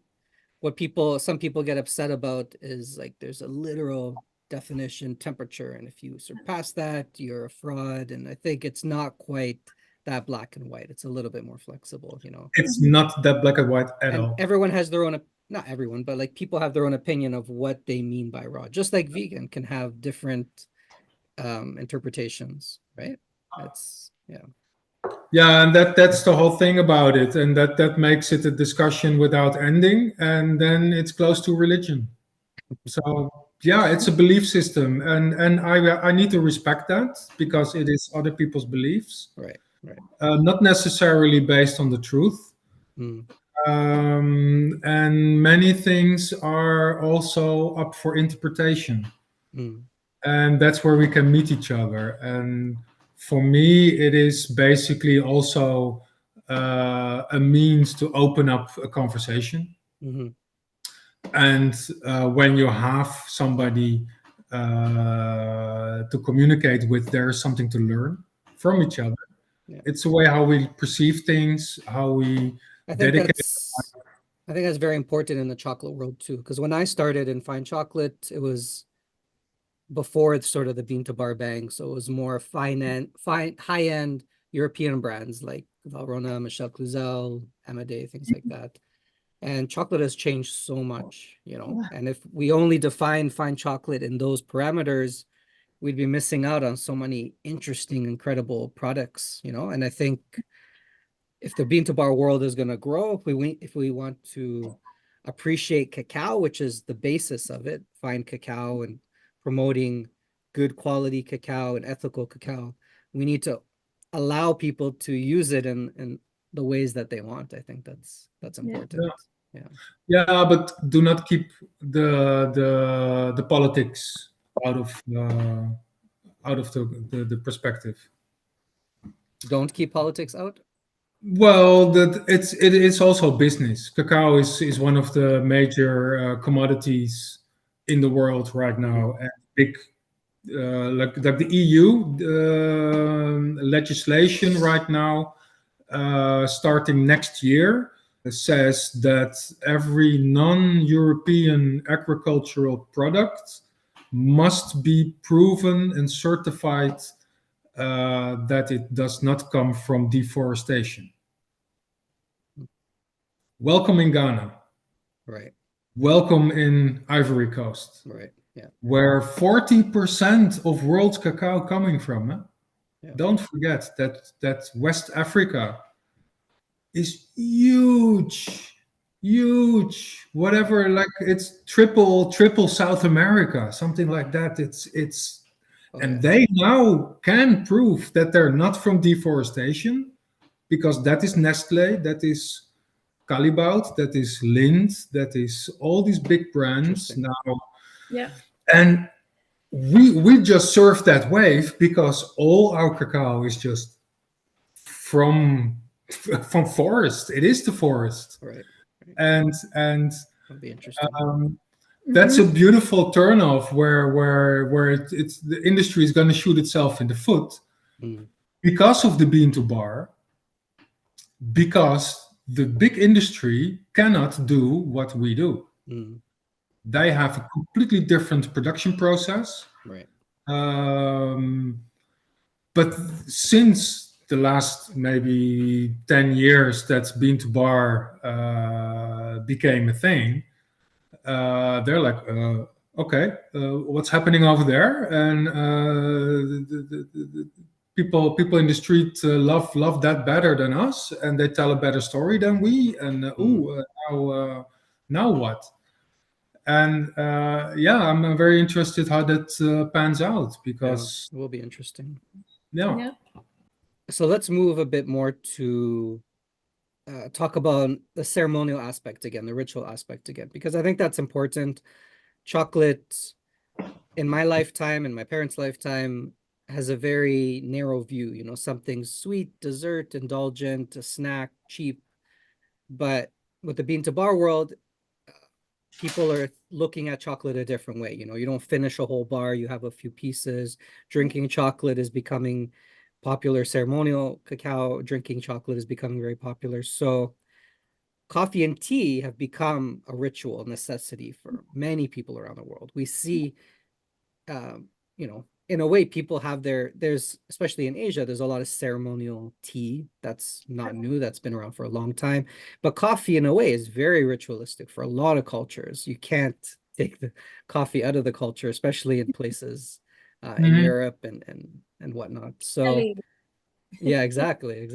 some people get upset about is like there's a literal definition temperature, and if you surpass that, you're a fraud. And I think it's not quite that black and white. It's a little bit more flexible. it's not that black and white at And all. everyone has their own, not everyone, but like people have their own opinion of what they mean by raw. Just like vegan can have different interpretations, right? Yeah. Yeah, and that's the whole thing about it, and that makes it a discussion without ending, and then it's close to religion. So yeah, it's a belief system, and I need to respect that because it is other people's beliefs, Right. not necessarily based on the truth. Mm. And many things are also up for interpretation, Mm. and that's where we can meet each other. And for me, it is basically also a means to open up a conversation. Mm-hmm. And when you have somebody to communicate with, there is something to learn from each other. Yeah. It's a way how we perceive things, how we I think dedicate. that's very important in the chocolate world too. Because when I started in fine chocolate, it was before it's sort of the bean to bar bang. So it was more high end European brands like Valrhona, Michel Cluzel, Amadei, things like that. And chocolate has changed so much. And if we only define fine chocolate in those parameters, we'd be missing out on so many interesting, incredible products. And I think if the bean to bar world is going to grow, if we want to appreciate cacao, which is the basis of it, fine cacao and promoting good quality cacao and ethical cacao, we need to allow people to use it in the ways that they want. I think that's important. Yeah. Yeah, but do not keep the politics out of the perspective. Don't keep politics out. Well, it is also business. Cacao is one of the major commodities in the world right now, and big like the EU legislation right now, starting next year, says that every non-European agricultural product must be proven and certified that it does not come from deforestation. Welcome in Ghana. Right. Welcome in Ivory Coast. Right. Yeah. Where 40% of world's cacao coming from. Huh? Yeah. Don't forget that West Africa is huge. Whatever, like it's triple South America, something like that. It's and they now can prove that they're not from deforestation, because that is Nestle, that is Callebaut, that is Lind, that is all these big brands now. Yeah. And we just surf that wave because all our cacao is just from forest. It is the forest. Right. And that'd be interesting. That's a beautiful turnoff where it's the industry is going to shoot itself in the foot because of the bean to bar, because the big industry cannot do what we do. They have a completely different production process. Right. But since the last maybe 10 years that bean to bar became a thing, they're like, okay, what's happening over there? And the people in the street love that better than us, and they tell a better story than we. And now what? And yeah, I'm very interested how that pans out, Yeah, because it will be interesting. yeah. So let's move a bit more to talk about the ceremonial aspect again, the ritual aspect again, because I think that's important. Chocolate, in my lifetime, in my parents' lifetime, has a very narrow view, you know, something sweet, dessert, indulgent, a snack, cheap. But with the bean to bar world, people are looking at chocolate a different way. You know, you don't finish a whole bar, you have a few pieces. Drinking chocolate is becoming popular. Ceremonial cacao drinking chocolate is becoming very popular. So coffee and tea have become a ritual necessity for many people around the world. We see, you know, in a way, people have there's, especially in Asia, there's a lot of ceremonial tea. That's not new, that's been around for a long time. But coffee, in a way, is very ritualistic for a lot of cultures. You can't take the coffee out of the culture, especially in places in Europe and whatnot. So yeah, exactly.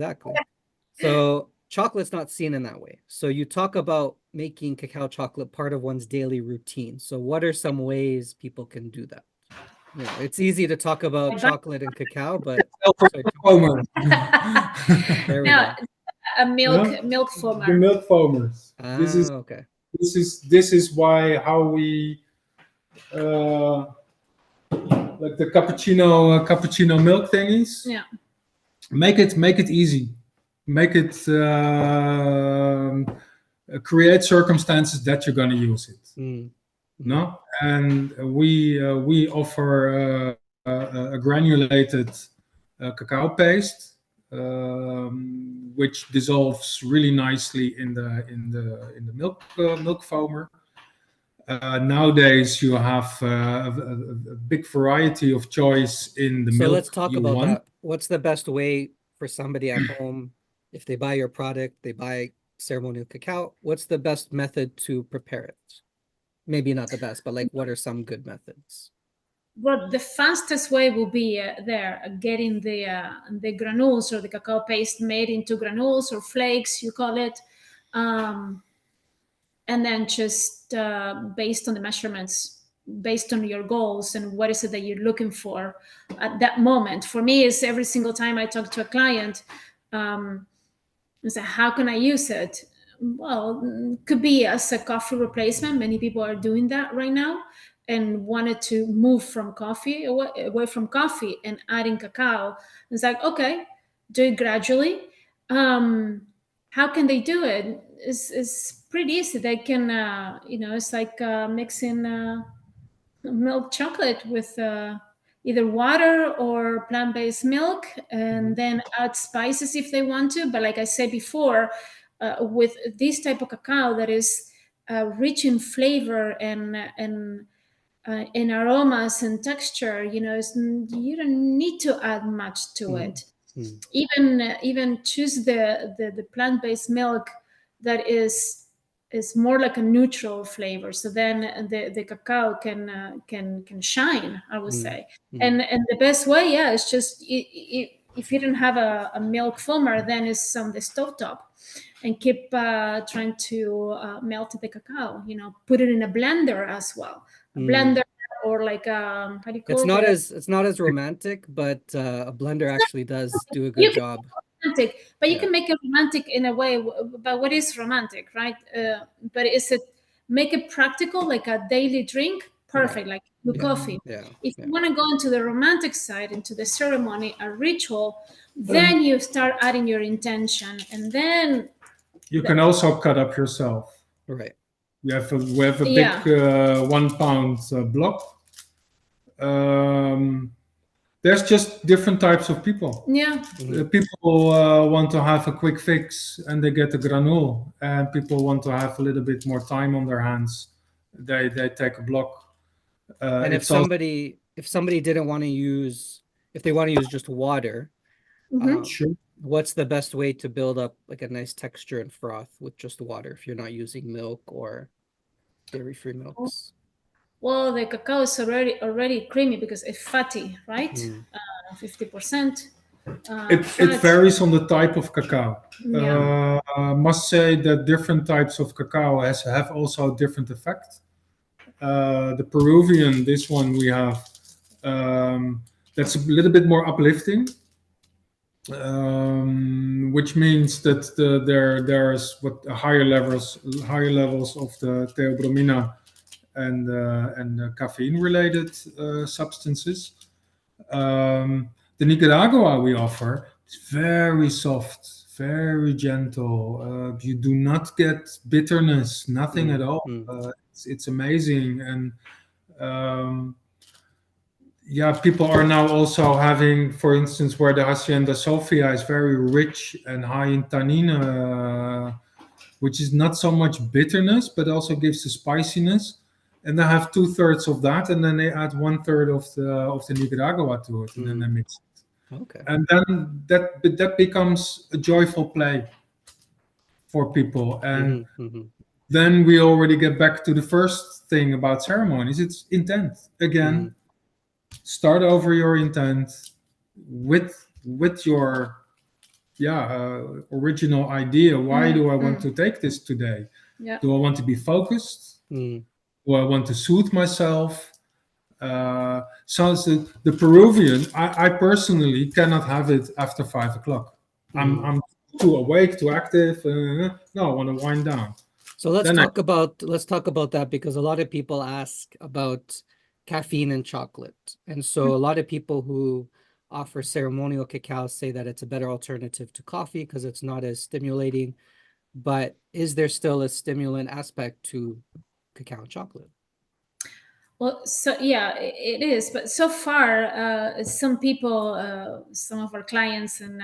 So chocolate's not seen in that way. So you talk about making cacao chocolate part of one's daily routine. So what are some ways people can do that? You know, it's easy to talk about chocolate and cacao, but Foamer. there we No, go. a milk Yeah? milk The foamer. milk foamers. Okay. This is why how we like the cappuccino milk thingies. Yeah. Make it easy. Make it create circumstances that you're going to use it. No, and we offer a granulated cacao paste, which dissolves really nicely in the milk foamer. Nowadays, you have a big variety of choice in the So let's milk talk you about want. that. What's the best way for somebody at home, if they buy your product, they buy ceremonial cacao, what's the best method to prepare it? Maybe not the best, but like what are some good methods? Well, the fastest way will be getting the granules or the cacao paste made into granules or flakes, you call it, and then just based on the measurements, based on your goals and what is it that you're looking for at that moment. For me, is every single time I talk to a client, I say, how can I use it? Well, could be as a coffee replacement. Many people are doing that right now and wanted to move from coffee away from coffee and adding cacao. It's like, okay, do it gradually. How can they do it? It's pretty easy. They can, it's like mixing milk chocolate with either water or plant-based milk, and then add spices if they want to. But like I said before, with this type of cacao that is rich in flavor and in aromas and texture, you don't need to add much to it. Even choose the plant-based milk that is more like a neutral flavor, so then the cacao can shine, I would say. And the best way, yeah, is just if you don't have a milk foamer, then it's on the stovetop and keep trying to melt the cacao, put it in a blender as well, a blender, or like how do you call it, It's not as romantic, but a blender actually does do a good you can job. romantic, but you can make it romantic in a way. But what is romantic, right? But is it make it practical, like a daily drink? Perfect, like with coffee. If you want to go into the romantic side, into the ceremony, a ritual, then you start adding your intention, and then You can also cut up yourself. Right. We have a big 1 pound block. There's just different types of people. Yeah. People want to have a quick fix and they get a granule, and people want to have a little bit more time on their hands. They take a block. And if somebody didn't want to use, if they want to use just water, Sure. What's the best way to build up like a nice texture and froth with just water if you're not using milk or dairy-free milks? Well, the cacao is already creamy because it's fatty, right? 50% It fat. varies on the type of cacao. Yeah. I must say that different types of cacao have also different effect. The Peruvian, this one we have, that's a little bit more uplifting, which means that there's what higher levels of the theobromina and caffeine related substances. The Nicaragua we offer is very soft, very gentle. You do not get bitterness, nothing at all. It's amazing. And um, yeah, people are now also having, for instance, where the Hacienda Sofia is very rich and high in tannin, which is not so much bitterness, but also gives the spiciness. And they have 2/3 of that, and then they add 1/3 of the Nicaragua to it, and then they mix it. Okay. And then that becomes a joyful play for people. And then we already get back to the first thing about ceremonies. It's intent again. Start over your intent with your original idea. Why do I want to take this today? Yeah. Do I want to be focused? Do I want to soothe myself? So the Peruvian, I personally cannot have it after 5 o'clock. I'm too awake, too active. No, I want to wind down. So let's talk about that, because a lot of people ask about caffeine and chocolate. And so a lot of people who offer ceremonial cacao say that it's a better alternative to coffee because it's not as stimulating. But is there still a stimulant aspect to cacao and chocolate? Well, so yeah, it is. But so far, some people, some of our clients, and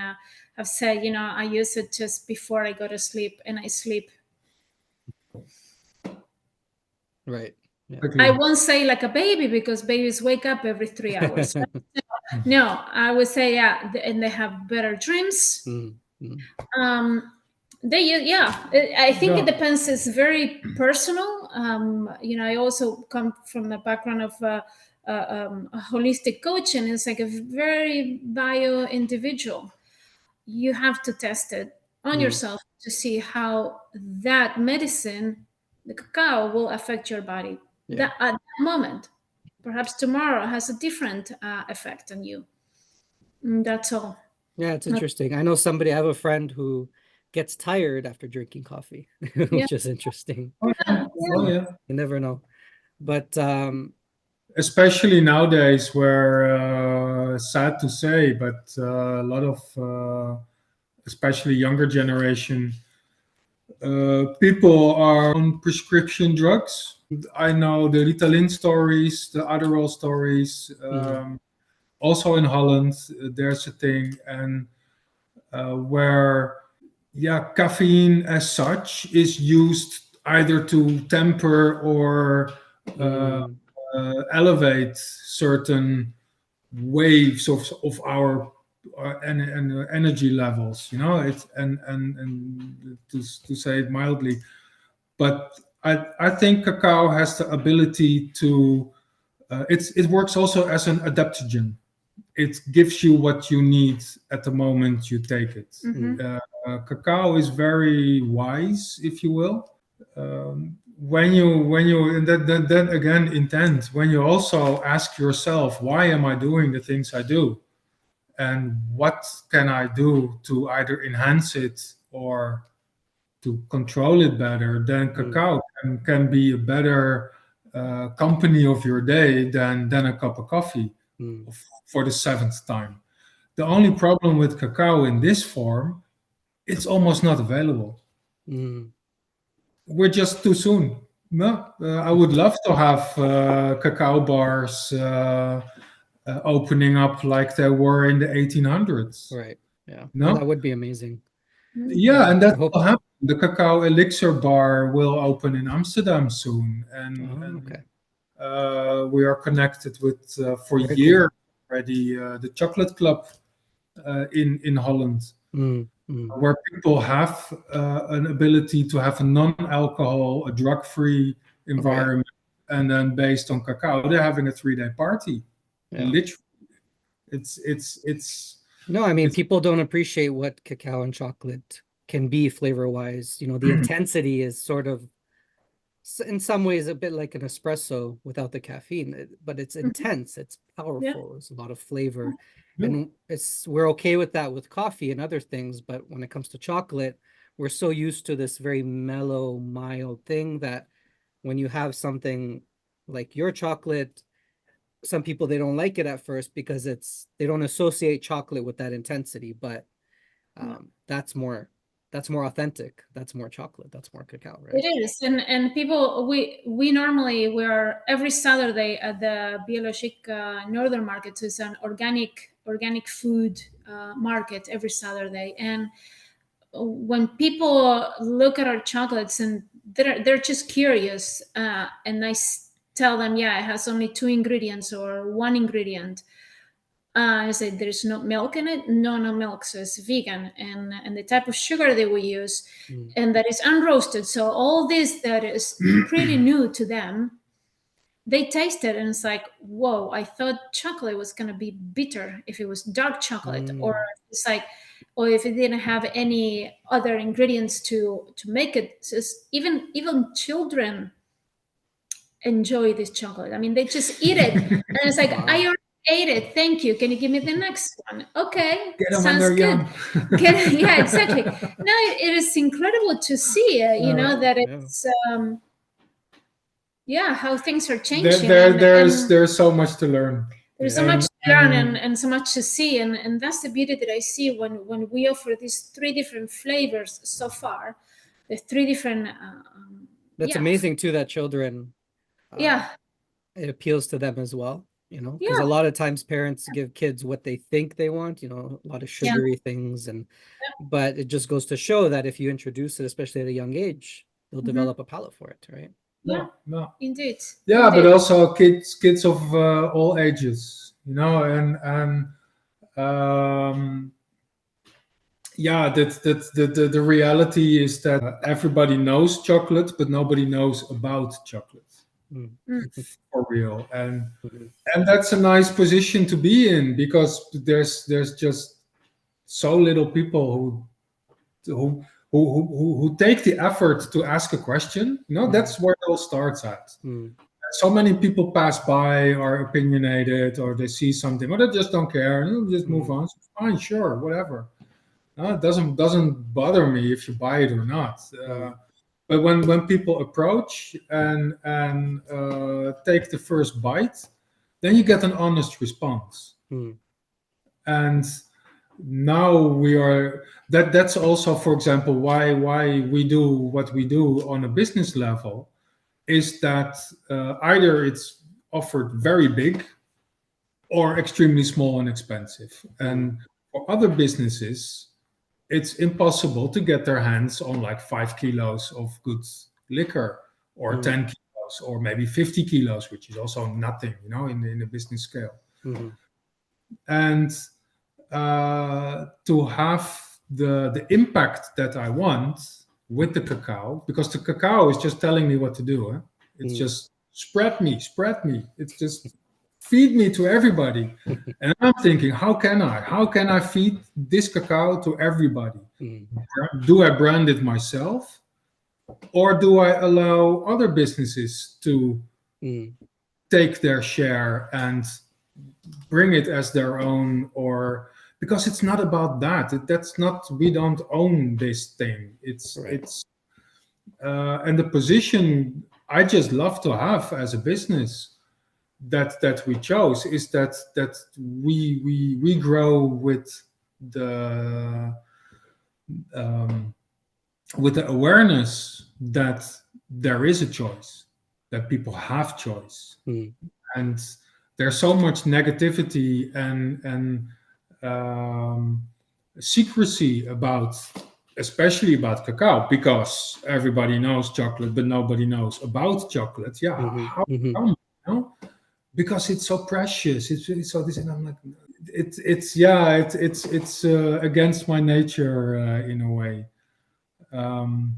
have said, I use it just before I go to sleep, and I sleep. Right. Yeah. I won't say like a baby, because babies wake up every 3 hours. No, I would say, yeah, and they have better dreams. I think it depends. It's very personal. I also come from a background of a holistic coach, and it's like a very bio individual. You have to test it on yourself to see how that medicine, the cacao, will affect your body at that moment. Perhaps tomorrow has a different effect on you. That's all. Yeah, it's interesting. I know I have a friend who gets tired after drinking coffee, which is interesting. Oh yeah. You never know. But especially nowadays, where sad to say, but a lot of especially younger generation people are on prescription drugs. I know the Ritalin stories, the Adderall stories. Also in Holland, there's a thing, and where caffeine as such is used either to temper or elevate certain waves of our energy levels. It's and to say it mildly, but I think cacao has the ability to. It works also as an adaptogen. It gives you what you need at the moment you take it. Cacao is very wise, if you will. When you and then again intent, when you also ask yourself, why am I doing the things I do, and what can I do to either enhance it or to control it better, then cacao can be a better company of your day than a cup of coffee for the 7th time. The only problem with cacao in this form, it's almost not available. We're just too soon. No, I would love to have cacao bars opening up like they were in the 1800s. Right. Yeah. No, that would be amazing. Yeah, and that will happen. The Cacao Elixir bar will open in Amsterdam soon, and we are connected with for Very years already the Chocolate Club in Holland. where people have an ability to have a non-alcohol, a drug-free environment, and then based on cacao, they're having a 3-day party. Yeah. Literally, it's. No, I mean, people don't appreciate what cacao and chocolate can be flavor-wise. You know, the intensity is sort of, in some ways, a bit like an espresso without the caffeine, but it's intense, it's powerful, there's a lot of flavor. And we're okay with that with coffee and other things, but when it comes to chocolate, we're so used to this very mellow, mild thing that when you have something like your chocolate, some people, they don't like it at first because they don't associate chocolate with that intensity, but that's more authentic, that's more chocolate, that's more cacao, right? It is, and people, we normally, we're every Saturday at the Biologic Northern Market. So it's an organic food market every Saturday, and when people look at our chocolates and they're just curious, and I tell them, yeah, it has only 2 ingredients or 1 ingredient. I say there's no milk in it. No milk, so it's vegan, and the type of sugar they will use, and that is unroasted. So all this that is pretty new to them, they taste it and it's like, whoa! I thought chocolate was gonna be bitter if it was dark chocolate, or it's like, or if it didn't have any other ingredients to make it. So even children enjoy this chocolate. I mean, they just eat it, and it's like, Wow. I already ate it. Thank you. Can you give me the next one? Okay, Get them when sounds they're good. young. Yeah, exactly. No, it is incredible to see. You know that it's how things are changing. There's so much to learn. There's so much to learn and so much to see, and that's the beauty that I see when we offer these 3 different flavors so far. The 3 different. That's amazing too, that children, it appeals to them as well, you know, because a lot of times parents give kids what they think they want, you know, a lot of sugary things, and but it just goes to show that if you introduce it, especially at a young age, they'll develop a palate for it, right? Yeah, indeed. Yeah, but also kids of all ages, you know, and the reality is that everybody knows chocolate, but nobody knows about chocolate for real, and that's a nice position to be in, because there's just so little people who take the effort to ask a question. You know, that's where it all starts at. So many people pass by, are opinionated, or they see something, or they just don't care, and just move on. So fine, sure, whatever. No, it doesn't bother me if you buy it or not. But when people approach and take the first bite, then you get an honest response. And now we are that's also, for example, why we do what we do on a business level, is that either it's offered very big or extremely small and expensive. And for other businesses, it's impossible to get their hands on like 5 kilos of good liquor, or 10 kilos, or maybe 50 kilos, which is also nothing, you know, in a business scale. And to have the impact that I want with the cacao, because the cacao is just telling me what to do. It's just spread me. It's just feed me to everybody. And I'm thinking, how can I feed this cacao to everybody? Do I brand it myself, or do I allow other businesses to take their share and bring it as their own? Or because it's not about that. That's not, we don't own this thing. It's and the position I just love to have as a business that we chose is that we grow with the awareness that there is a choice, that people have choice. And there's so much negativity and secrecy about, especially about cacao, because everybody knows chocolate but nobody knows about chocolate. How come? You know? Because it's so precious, it's so this, and I'm like, it's against my nature in a way. Um,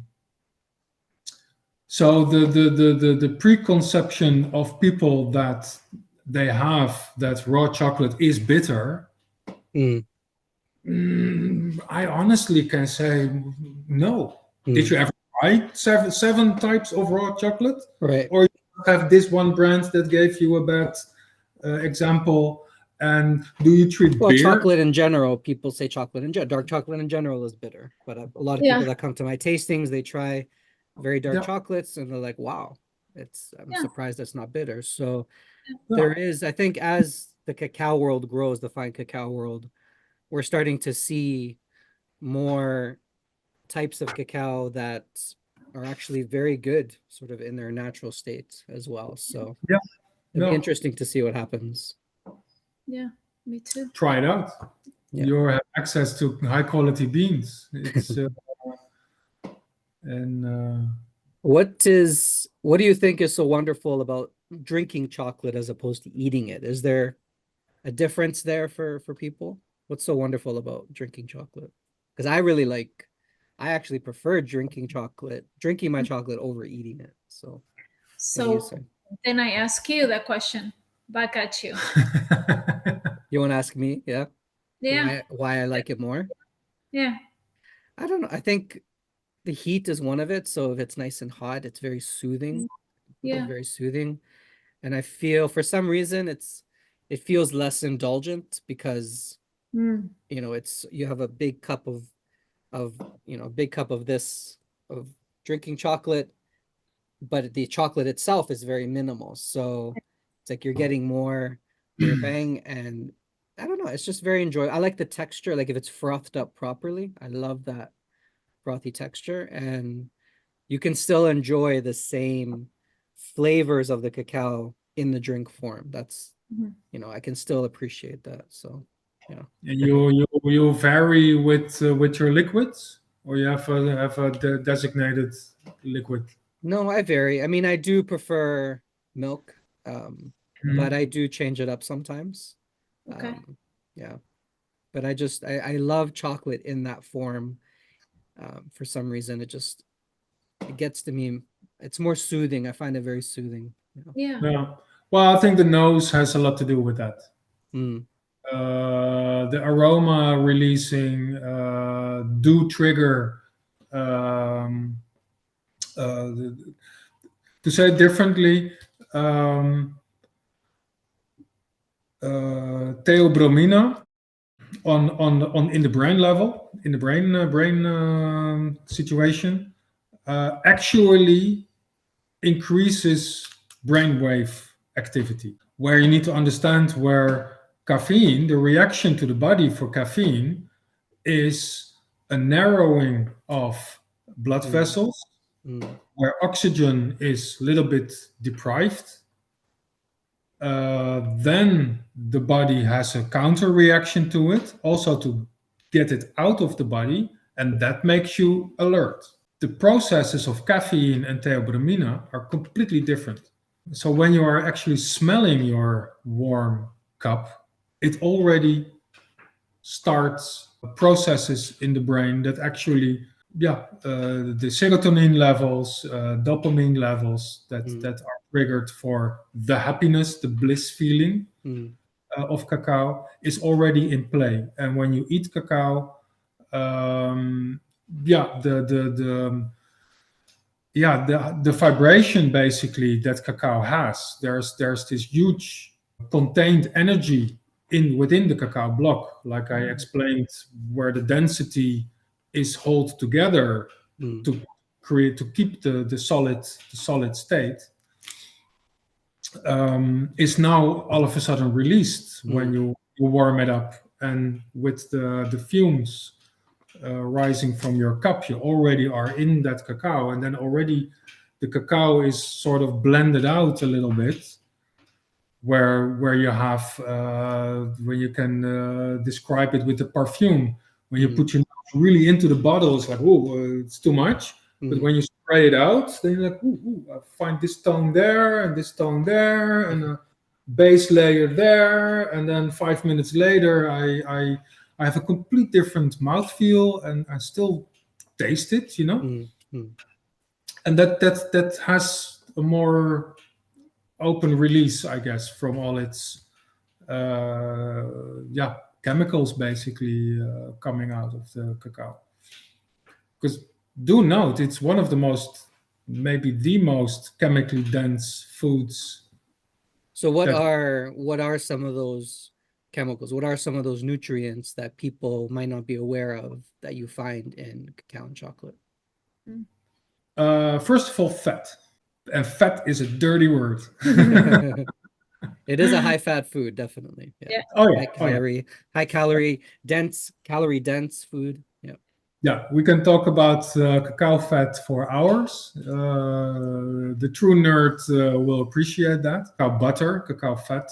so the preconception of people that they have that raw chocolate is bitter, Mm, I honestly can say no. Did mm. you ever try seven types of raw chocolate, Right. or you have this one brand that gave you a bad example? And do you treat Well, beer? chocolate in general, people say chocolate in dark chocolate in general is bitter. But a lot of people Yeah, that come to my tastings, they try very dark Yeah, chocolates and they're like, wow, I'm yeah, surprised it's not bitter. So yeah. there is, I think, as the cacao world grows, the fine cacao world, we're starting to see more types of cacao that are actually very good, sort of in their natural state as well. So Yeah, it'll be yeah. interesting to see what happens. yeah. Me too. Try it out. Yeah. You have access to high quality beans. It's and What do you think is so wonderful about drinking chocolate as opposed to eating it? Is there a difference there for people? What's so wonderful about drinking chocolate? Because I actually prefer drinking my chocolate over eating it. So what do you So say? then I ask you the question back at you. You want to ask me? Yeah. Yeah, Why I like it more? yeah, I don't know. I think the heat is one of it. So if it's nice and hot, it's very soothing. It's yeah. very soothing. And I feel for some reason it feels less indulgent because Mm, it's you have a big cup of a big cup of this of drinking chocolate, but the chocolate itself is very minimal. So it's like you're getting more for your bang, and I don't know, it's just very enjoyable. I like the texture, like if it's frothed up properly. I love that frothy texture, and you can still enjoy the same flavors of the cacao in the drink form. That's, mhm. I can still appreciate that. So, yeah. and you vary with your liquids, or you have a designated liquid. No, I vary. I mean, I do prefer milk, but Mhm. I do change it up sometimes. Okay. Yeah, but I love chocolate in that form. For some reason, it gets to me. It's more soothing. I find it very soothing. Yeah. Yeah. Well, I think the nose has a lot to do with that. Mm, The aroma releasing do trigger. Um, the, to say it differently, um, theobromina on in the brain level, in the brain situation, actually increases brainwave activity. Where you need to understand where caffeine, the reaction to the body for caffeine, is a narrowing of blood mm, vessels mm, where oxygen is a little bit deprived. Then the body has a counter reaction to it, also to get it out of the body, and that makes you alert. The processes of caffeine and theobromina are completely different. So when you are actually smelling your warm cup, it already starts processes in the brain that actually, the serotonin levels, dopamine levels mm, that are triggered for the happiness, the bliss feeling mm, of cacao is already in play. And when you eat cacao, um, yeah, the vibration basically that cacao has. There's this huge contained energy in within the cacao block, like I explained, where the density is held together mm, to keep the solid state, is now all of a sudden released when mm, you warm it up, and with the fumes rising from your cup, you already are in that cacao, and then already the cacao is sort of blended out a little bit, where you have where you can describe it with the perfume. When you mm, put your nose really into the bottle, it's like, oh, it's too much. But mm, when you spray it out, then you're like, ooh, I find this tone there and this tone there, and base layer there, and then 5 minutes later, I have a complete different mouthfeel, and I still taste it, you know. Mm-hmm. And that has a more open release, I guess, from all its chemicals basically coming out of the cacao. Because do note, it's one of the most, maybe the most chemically dense foods. So what are some of those chemicals? What are some of those nutrients that people might not be aware of that you find in cacao and chocolate? First of all, fat. And fat is a dirty word. It is a high fat food, definitely. Yeah. Oh yeah. High calorie, calorie dense food. Yeah. Yeah, we can talk about cacao fat for hours. The true nerd will appreciate that. Cacao butter, cacao fat,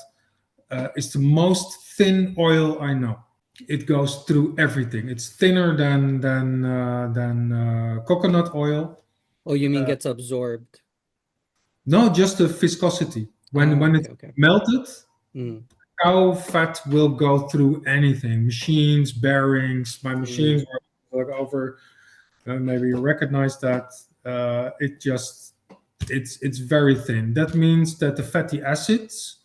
is the most thin oil I know. It goes through everything. It's thinner than coconut oil. Oh, you mean gets absorbed? No, just the viscosity. When it's melted, cacao fat will go through anything. Machines, bearings. My machines were over. Maybe you recognize that. It's very thin. That means that the fatty acids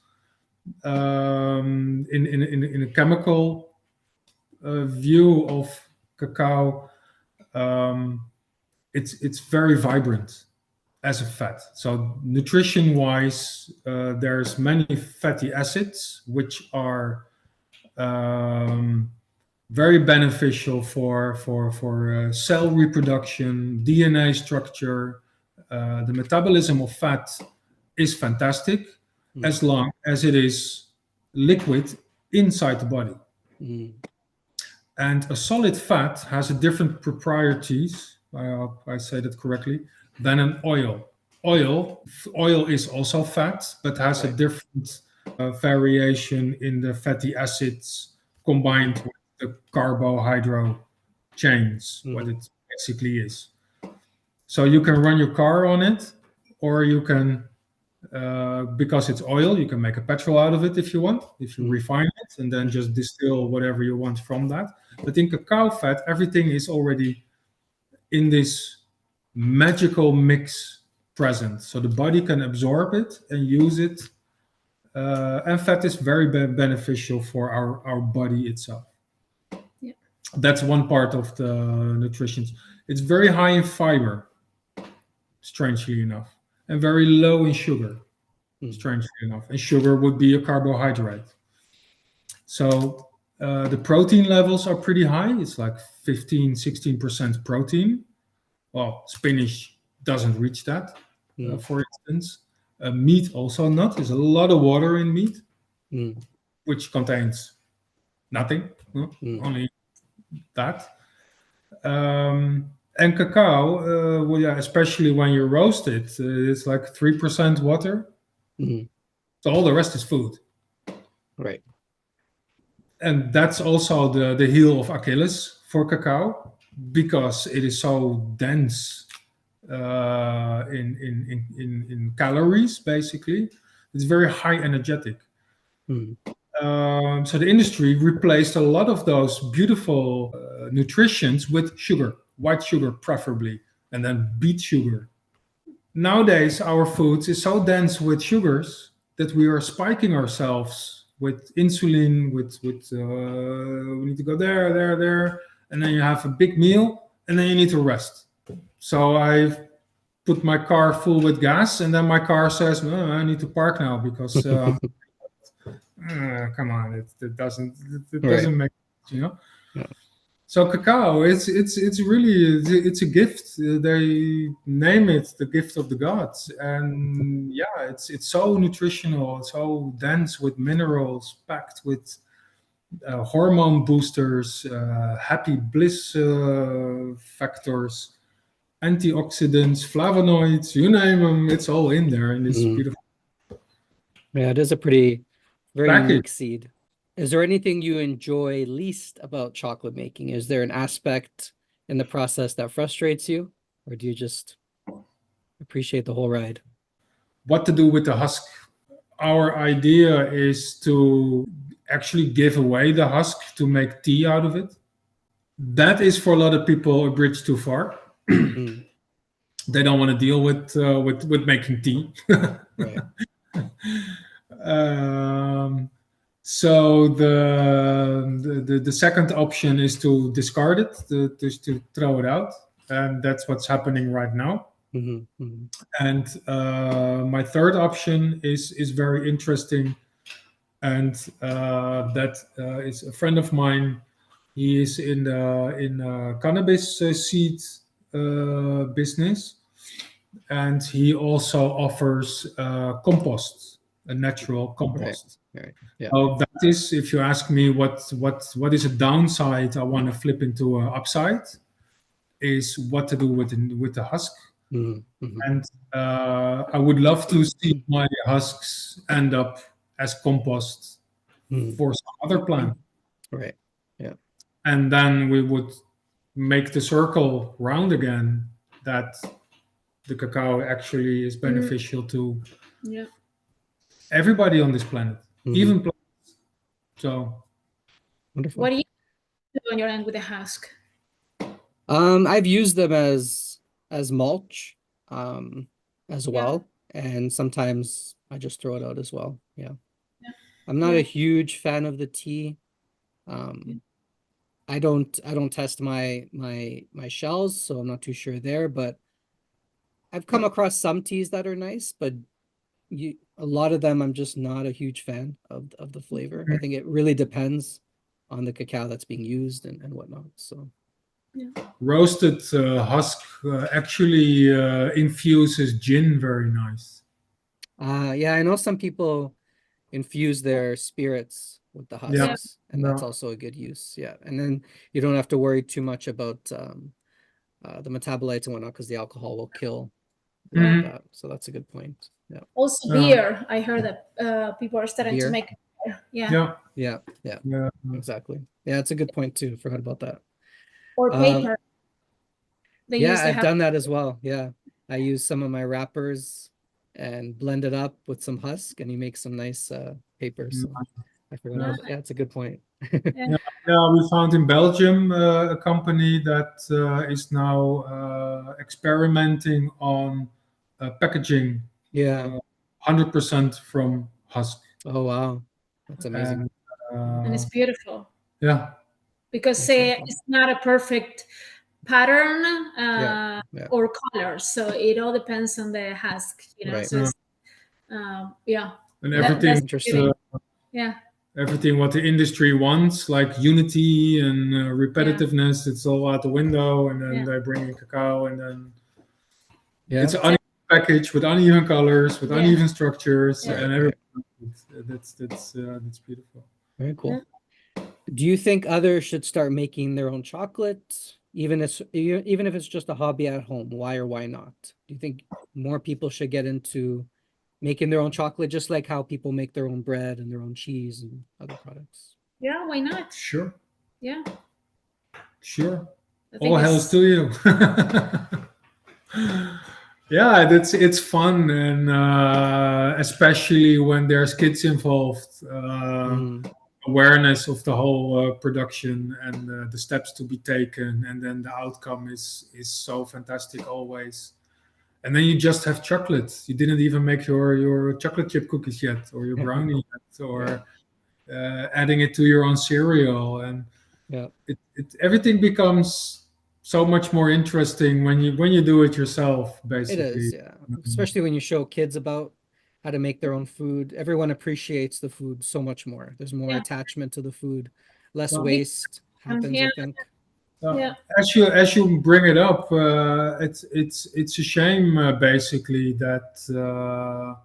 in a chemical view of cacao, it's very vibrant as a fat. So nutrition wise, there's many fatty acids which are very beneficial for cell reproduction, DNA structure. The metabolism of fat is fantastic as long as it is liquid inside the body. And a solid fat has a different properties, I hope I say that correctly, than an oil. Oil is also fat, but has a different variation in the fatty acids combined with the carbohydrate chains, what it basically is. So you can run your car on it, or you can, because it's oil, you can make a petrol out of it if you want, if you refine it and then just distill whatever you want from that. But in cacao fat, everything is already in this magical mix present. So the body can absorb it and use it. And fat is very beneficial for our body itself. Yeah. That's one part of the nutrition. It's very high in fiber, strangely enough, and very low in sugar, strangely enough. And sugar would be a carbohydrate. So the protein levels are pretty high. It's like 15-16% protein. Well, spinach doesn't reach that, for instance. Meat also not. There's a lot of water in meat, which contains nothing, only that. And cacao, well, yeah, especially when you roast it, it's like 3% water. So all the rest is food. Right. And that's also the heel of Achilles for cacao, because it is so dense in calories, basically. It's very high energetic. So the industry replaced a lot of those beautiful nutritions with sugar, white sugar preferably, and then beet sugar. Nowadays, our foods is so dense with sugars that we are spiking ourselves with insulin, with we need to go there, and then you have a big meal, and then you need to rest. So I've put my car full with gas, and then my car says, "Oh, I need to park now because come on, it doesn't make sense, you know." Yeah. So cacao, it's really it's a gift. They name it the gift of the gods, and yeah, it's so nutritional, so dense with minerals, packed with hormone boosters, happy bliss factors, antioxidants, flavonoids, you name them, it's all in there in this beautiful. Yeah, it is a very package. unique seed. Is there anything you enjoy least about chocolate making? Is there an aspect in the process that frustrates you, or do you just appreciate the whole ride? What to do with the husk? our idea is to actually give away the husk to make tea out of it. That is for a lot of people a bridge too far. Mm, They don't want to deal with making tea. right. um, so the second option is to discard it, just to throw it out, and that's what's happening right now. And my third option is very interesting, and that is a friend of mine. He is in cannabis seed business, and he also offers compost, a natural Right. compost. Right. Yeah. That is, if you ask me, what is a downside I want to flip into an upside, is what to do with the husk. And I would love to see my husks end up as compost for some other plant, Right. Yeah. and then we would make the circle round again. That the cacao actually is beneficial to Yeah. everybody on this planet, even plants. So Wonderful. What do you do on your end with the husk? I've used them as mulch, as well, and sometimes I just throw it out as well. Yeah. Yeah. I'm not Yeah. a huge fan of the tea. I don't test my shells, so I'm not too sure there, but I've come across some teas that are nice, but a lot of them I'm just not a huge fan of the flavor. I think it really depends on the cacao that's being used and whatnot. So roasted husk actually infuses gin very nice. yeah, I know some people infuse their spirits with the Yeah, husks, and that's also a good use. Yeah, and then you don't have to worry too much about the metabolites and whatnot, because the alcohol will kill that. So that's a good point. Yeah. Also, beer. I heard that people are starting to Beer. make beer. Yeah. Yeah, exactly. Yeah, it's a good point too. Forgot about that. Or paper. They Yeah, use the I've done that as well. Yeah, I use some of my wrappers and blend it up with some husk, and you make some nice paper. So I forgot about that. Yeah, it's a good point. Yeah, we found in Belgium a company that is now experimenting on packaging. Yeah. 100% from husk. Oh wow, that's amazing. And it's beautiful. Yeah. Because it's not a perfect pattern or color, so it all depends on the husk, Right. So it's, and everything yeah, everything what the industry wants, like unity and repetitiveness, it's all out the window, and then they bring in cacao, and then it's an uneven package with uneven colors, with uneven structures, and everything. That's beautiful. Very cool. Do you think others should start making their own chocolate, even if it's just a hobby at home? Why or why not? Do you think more people should get into making their own chocolate, just like how people make their own bread and their own cheese and other products? Yeah, why not? Sure. Yeah. Sure. All hails to you. Yeah, it's fun, and especially when there's kids involved, awareness of the whole production and the steps to be taken, and then the outcome is so fantastic always. And then you just have chocolate. You didn't even make your chocolate chip cookies yet, or your brownie yet, or adding it to your own cereal, and everything becomes so much more interesting when you do it yourself, basically. It is, yeah. Especially when you show kids about how to make their own food. Everyone appreciates the food so much more. There's more attachment to the food, less waste happens, I think. As you bring it up, it's a shame basically that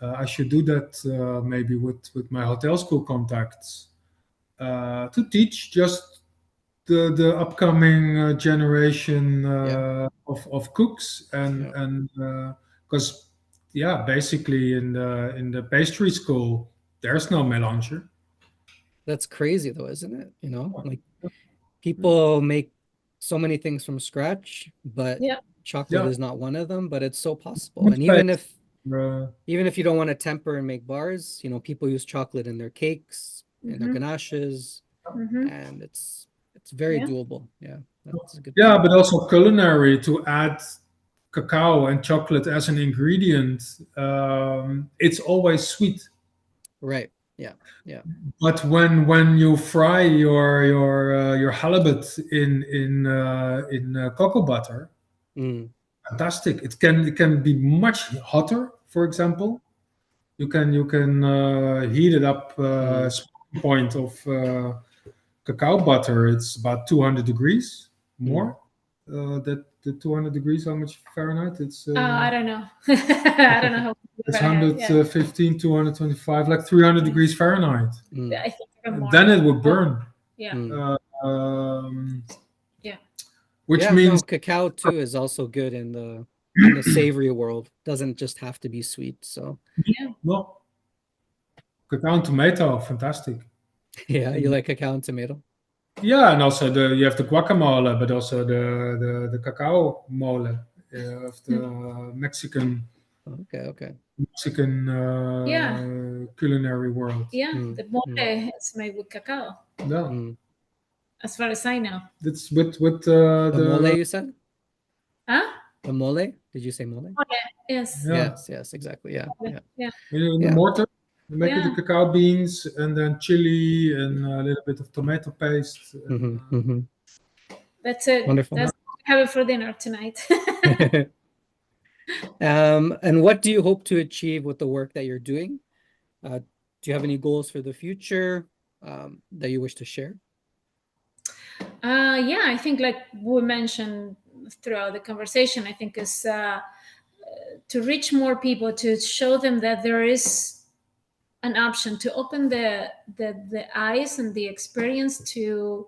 I should do that maybe with my hotel school contacts to teach just the upcoming generation of cooks, and because basically in the pastry school there's no melanger. That's crazy though, isn't it? Like people make so many things from scratch, but chocolate is not one of them, but it's so possible. And even if Even if you don't want to temper and make bars, people use chocolate in their cakes, in their ganaches, and it's very doable. Yeah, that's a good Yeah, point. but also culinary, to add cacao and chocolate as an ingredient. It's always sweet. Right. Yeah. But when you fry your halibut in cocoa butter, Mm, fantastic. It can be much hotter. For example, you can heat it up. Smoking point of cacao butter, it's about 200 degrees more. That the 200 degrees, how much Fahrenheit? I don't know. I don't know how. It's Fahrenheit, yeah. 115, 225, like 300 degrees Fahrenheit. I think even more. Then it would burn. Yeah. Um, Yeah. which yeah, means cacao too is also good in the savory world. Doesn't just have to be sweet. So Yeah. no, cacao and tomato, fantastic. yeah, you like cacao and tomato? Yeah, and also you have the guacamole, but also the cacao mole of the Okay. Mexican Yeah. culinary world. Yeah. The mole is made with cacao, Yeah, as far as I know. that's with The mole, you said? Huh? The mole? Did you say mole? Mole. Yes. yeah. Yes, exactly. Yeah. Yeah. In the Yeah. mortar, you make it Yeah. the cacao beans and then chili and a little bit of tomato paste. And, That's it. Wonderful. That's what we have it for dinner tonight. And what do you hope to achieve with the work that you're doing? Do you have any goals for the future that you wish to share? Yeah, I think like we mentioned throughout the conversation, I think is to reach more people, to show them that there is an option, to open the eyes and the experience to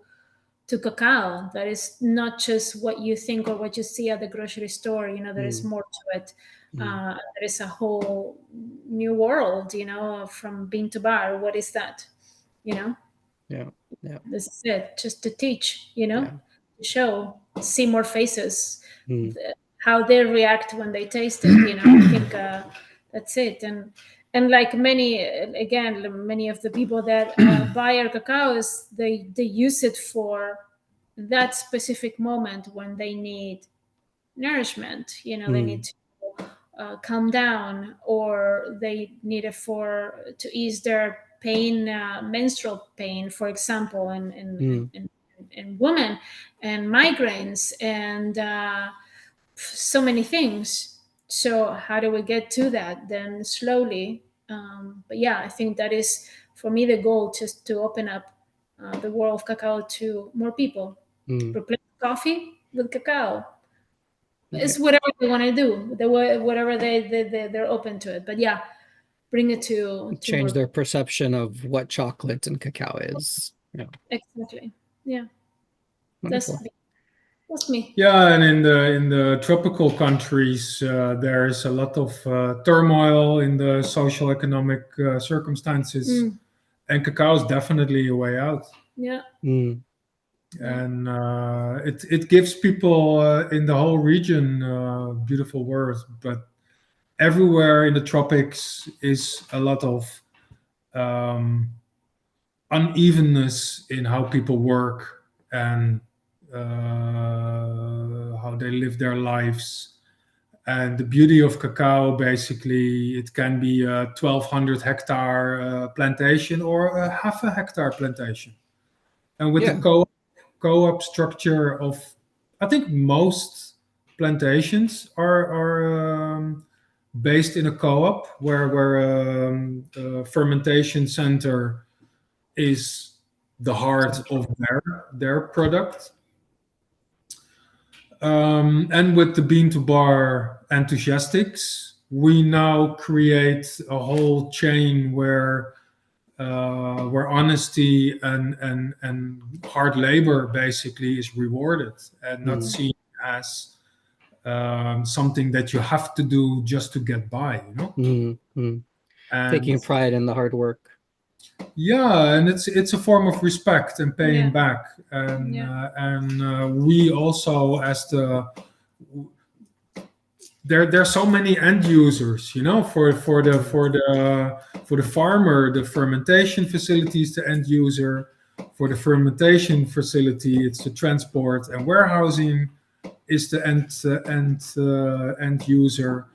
cacao, that is not just what you think or what you see at the grocery store. There is more to it. There is a whole new world, from bean to bar. What is that? Yeah. This is it, just to teach, Yeah. to show, see more faces, Mm. how they react when they taste it. I think that's it. And like many of the people that buy our cacaos, they use it for that specific moment when they need nourishment. They need to calm down, or they need it to ease their pain, menstrual pain, for example, in women, and migraines, and so many things. So how do we get to that? Then slowly. But yeah, I think that is for me the goal, just to open up the world of cacao to more people. Replace coffee with cacao. It's whatever they want to do, whatever they're open to it. But yeah, bring it to Change more. their perception of what chocolate and cacao is. Yeah. Exactly. Yeah. Wonderful. That's me. yeah, and in the tropical countries, there is a lot of turmoil in the social economic circumstances, and cacao is definitely a way out. Yeah. And it gives people in the whole region beautiful words, but everywhere in the tropics is a lot of um, unevenness in how people work and how they live their lives. And the beauty of cacao, basically, it can be a 1,200 hectare plantation or a half a hectare plantation. And with the co-op structure of, I think most plantations are based in a co-op where the fermentation center is the heart of their product. And with the bean to bar enthusiastics, we now create a whole chain where honesty and hard labor basically is rewarded and not seen as something that you have to do just to get by, And Taking pride in the hard work. yeah, and it's a form of respect and paying back, and we also, as there's so many end users, for the farmer, the fermentation facility is the end user. For the fermentation facility, it's the transport and warehousing is the end user.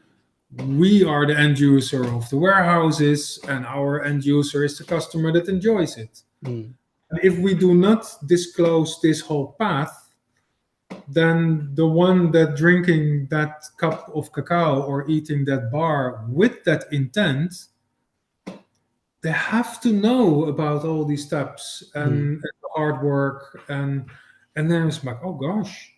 We are the end user of the warehouses, and our end user is the customer that enjoys it. Mm. If we do not disclose this whole path, then the one that drinking that cup of cacao or eating that bar with that intent, they have to know about all these steps and the hard work, and then it's like, oh gosh,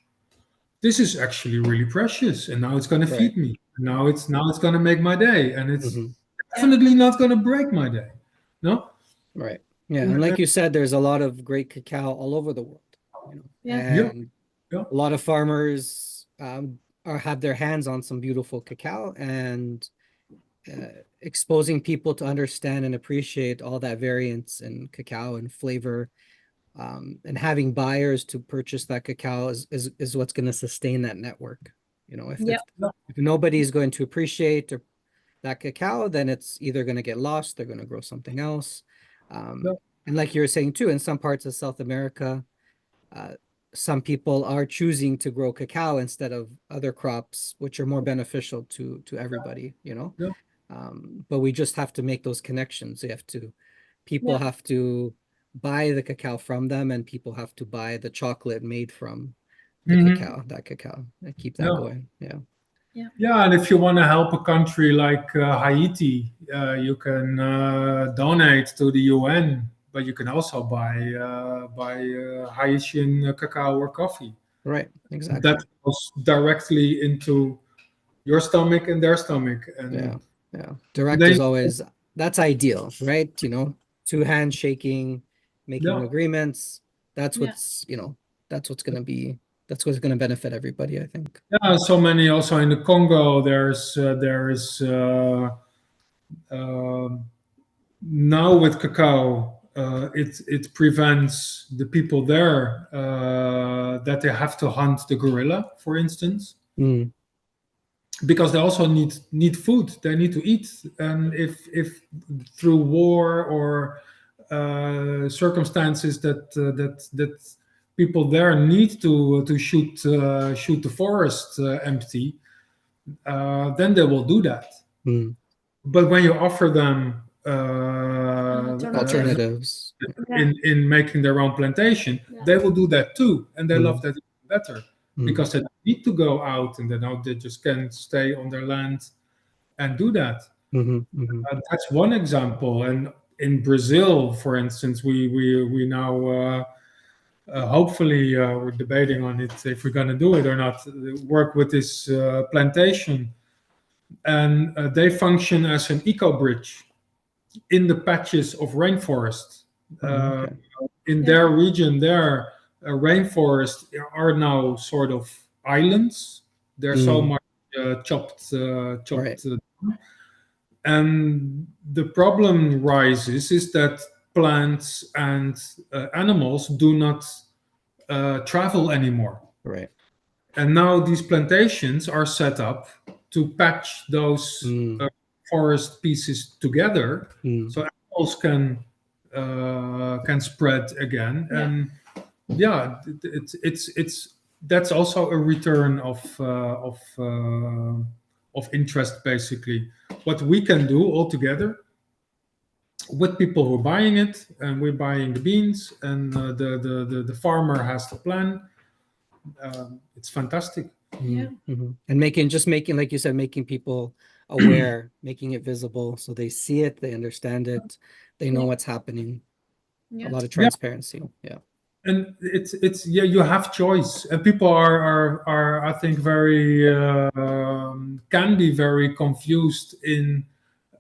this is actually really precious, and now it's going to Right. feed me. Now it's going to make my day, and it's Mhm. definitely not going to break my day. No. Right. Yeah. And like you said, there's a lot of great cacao all over the world, Yeah. and Yeah. a lot of farmers have their hands on some beautiful cacao, and exposing people to understand and appreciate all that variance in cacao and flavor, and having buyers to purchase that cacao is what's going to sustain that network. Yep. If nobody's going to appreciate that cacao, then it's either going to get lost, they're going to grow something else. Yeah. And like you were saying too, in some parts of South America, some people are choosing to grow cacao instead of other crops, which are more beneficial to everybody. Yeah. But we just have to make those connections. People have to buy the cacao from them, and people have to buy the chocolate made from the cacao, and keep that going. Yeah. Yeah, and if you want to help a country like Haiti, you can donate to the UN, but you can also buy Haitian cacao or coffee. Right. Exactly. That goes directly into your stomach and their stomach, and Direct is always, that's ideal, right? Two hands shaking, making agreements. That's what's going to benefit everybody, I think. Yeah, so many also in the Congo. There is now with cacao, it prevents the people there that they have to hunt the gorilla, for instance, because they also need food. They need to eat, and if through war or circumstances that people there need to shoot the forest empty, then they will do that. But when you offer them alternatives in making their own plantation, they will do that too, and they love that even better because they don't need to go out, and they just can stay on their land and do that. That's one example. And in Brazil, for instance, we now hopefully we're debating on it if we're going to do it or not. Work with this plantation, and they function as an eco bridge in the patches of rainforest. In their region, their rainforests are now sort of islands. They're so much chopped. Right. And the problem rises is that plants and animals do not travel anymimore. Right. And now these plantations are set up to patch those forest pieces together, so animals can spread again. And it's that's also a return of interest, basically. What we can do all together with people who are buying it, and we're buying the beans, and the farmer has the plan. It's fantastic. And making, like you said, making people aware, making it visible so they see it, they understand it, they know what's happening. A lot of transparency. And it's you have choice, and people are I think very can be very confused in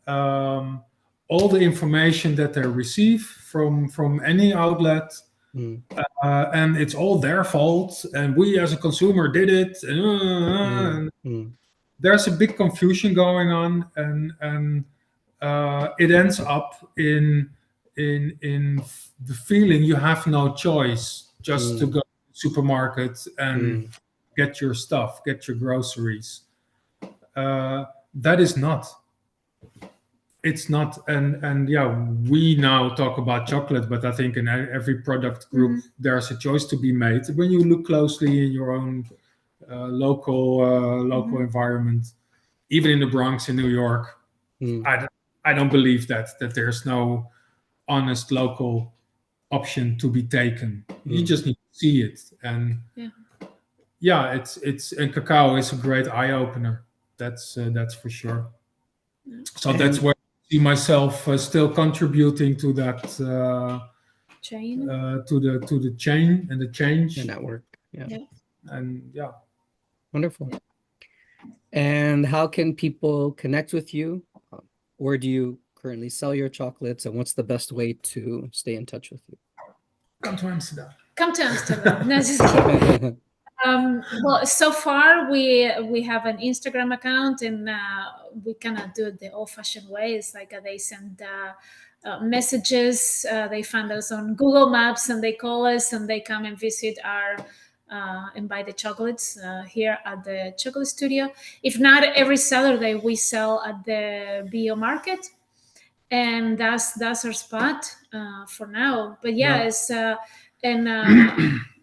all the information that they receive from any outlet. And it's all their fault, and we as a consumer did it, and there's a big confusion going on, and it ends up in the feeling you have no choice just to go to the supermarket and get your stuff, get your groceries. That is not. It's not, and yeah, we now talk about chocolate, but I think in every product group there's a choice to be made. When you look closely in your own local environment, even in the Bronx in New York, I don't believe that there's no honest local option to be taken. You just need to see it, and it's and cacao is a great eye opener. That's for sure. So that's where I see myself still contributing to that chain, to the chain and the change, the network. And wonderful. And how can people connect with you? Where do you currently sell your chocolates, and what's the best way to stay in touch with you? Come to Amsterdam. Come to Amsterdam. No, just kidding. Well, so far we have an Instagram account, and we kind of do it the old-fashioned way. It's like they send messages. They find us on Google Maps, and they call us, and they come and visit our and buy the chocolates here at the chocolate studio. If not, every Saturday we sell at the Bio Market, and that's our spot for now. But it's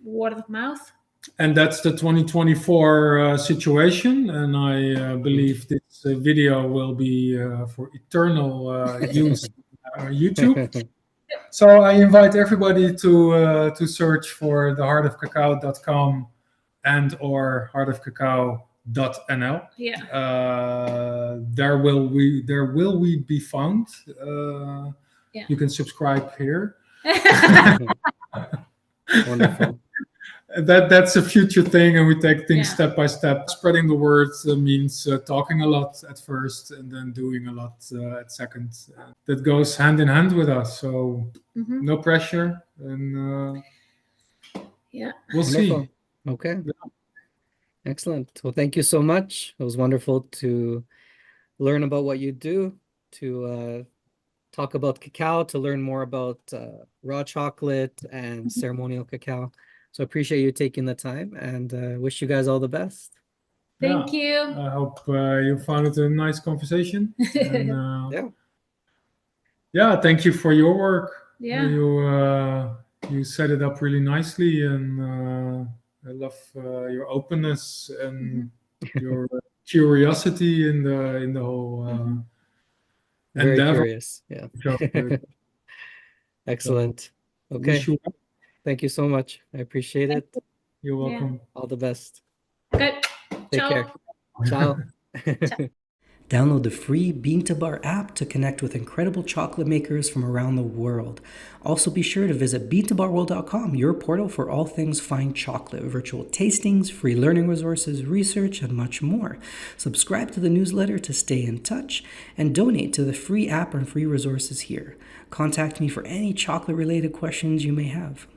word of mouth. And that's the 2024 situation, and I believe this video will be for eternal use on YouTube. So I invite everybody to search for the heartofcacao.com and or heartofcacao.nl. There will we be found. You can subscribe here. Wonderful. That's a future thing, and we take things step by step. Spreading the word means talking a lot at first and then doing a lot at second. That goes hand in hand with us, so no pressure, and we'll see. Okay. Excellent. Well, thank you so much. It was wonderful to learn about what you do, to talk about cacao, to learn more about raw chocolate and ceremonial cacao. So I appreciate you taking the time, and wish you guys all the best. Thank you. I hope you found it a nice conversation. And, thank you for your work. You set it up really nicely, and I love your openness and your curiosity in the whole very endeavor. Curious. Excellent. Okay. Thank you so much. I appreciate it. You're welcome. All the best. Good. Take care. Ciao. Download the free Bean to Bar app to connect with incredible chocolate makers from around the world. Also be sure to visit beantobarworld.com, your portal for all things fine chocolate, virtual tastings, free learning resources, research, and much more. Subscribe to the newsletter to stay in touch, and donate to the free app and free resources here. Contact me for any chocolate-related questions you may have.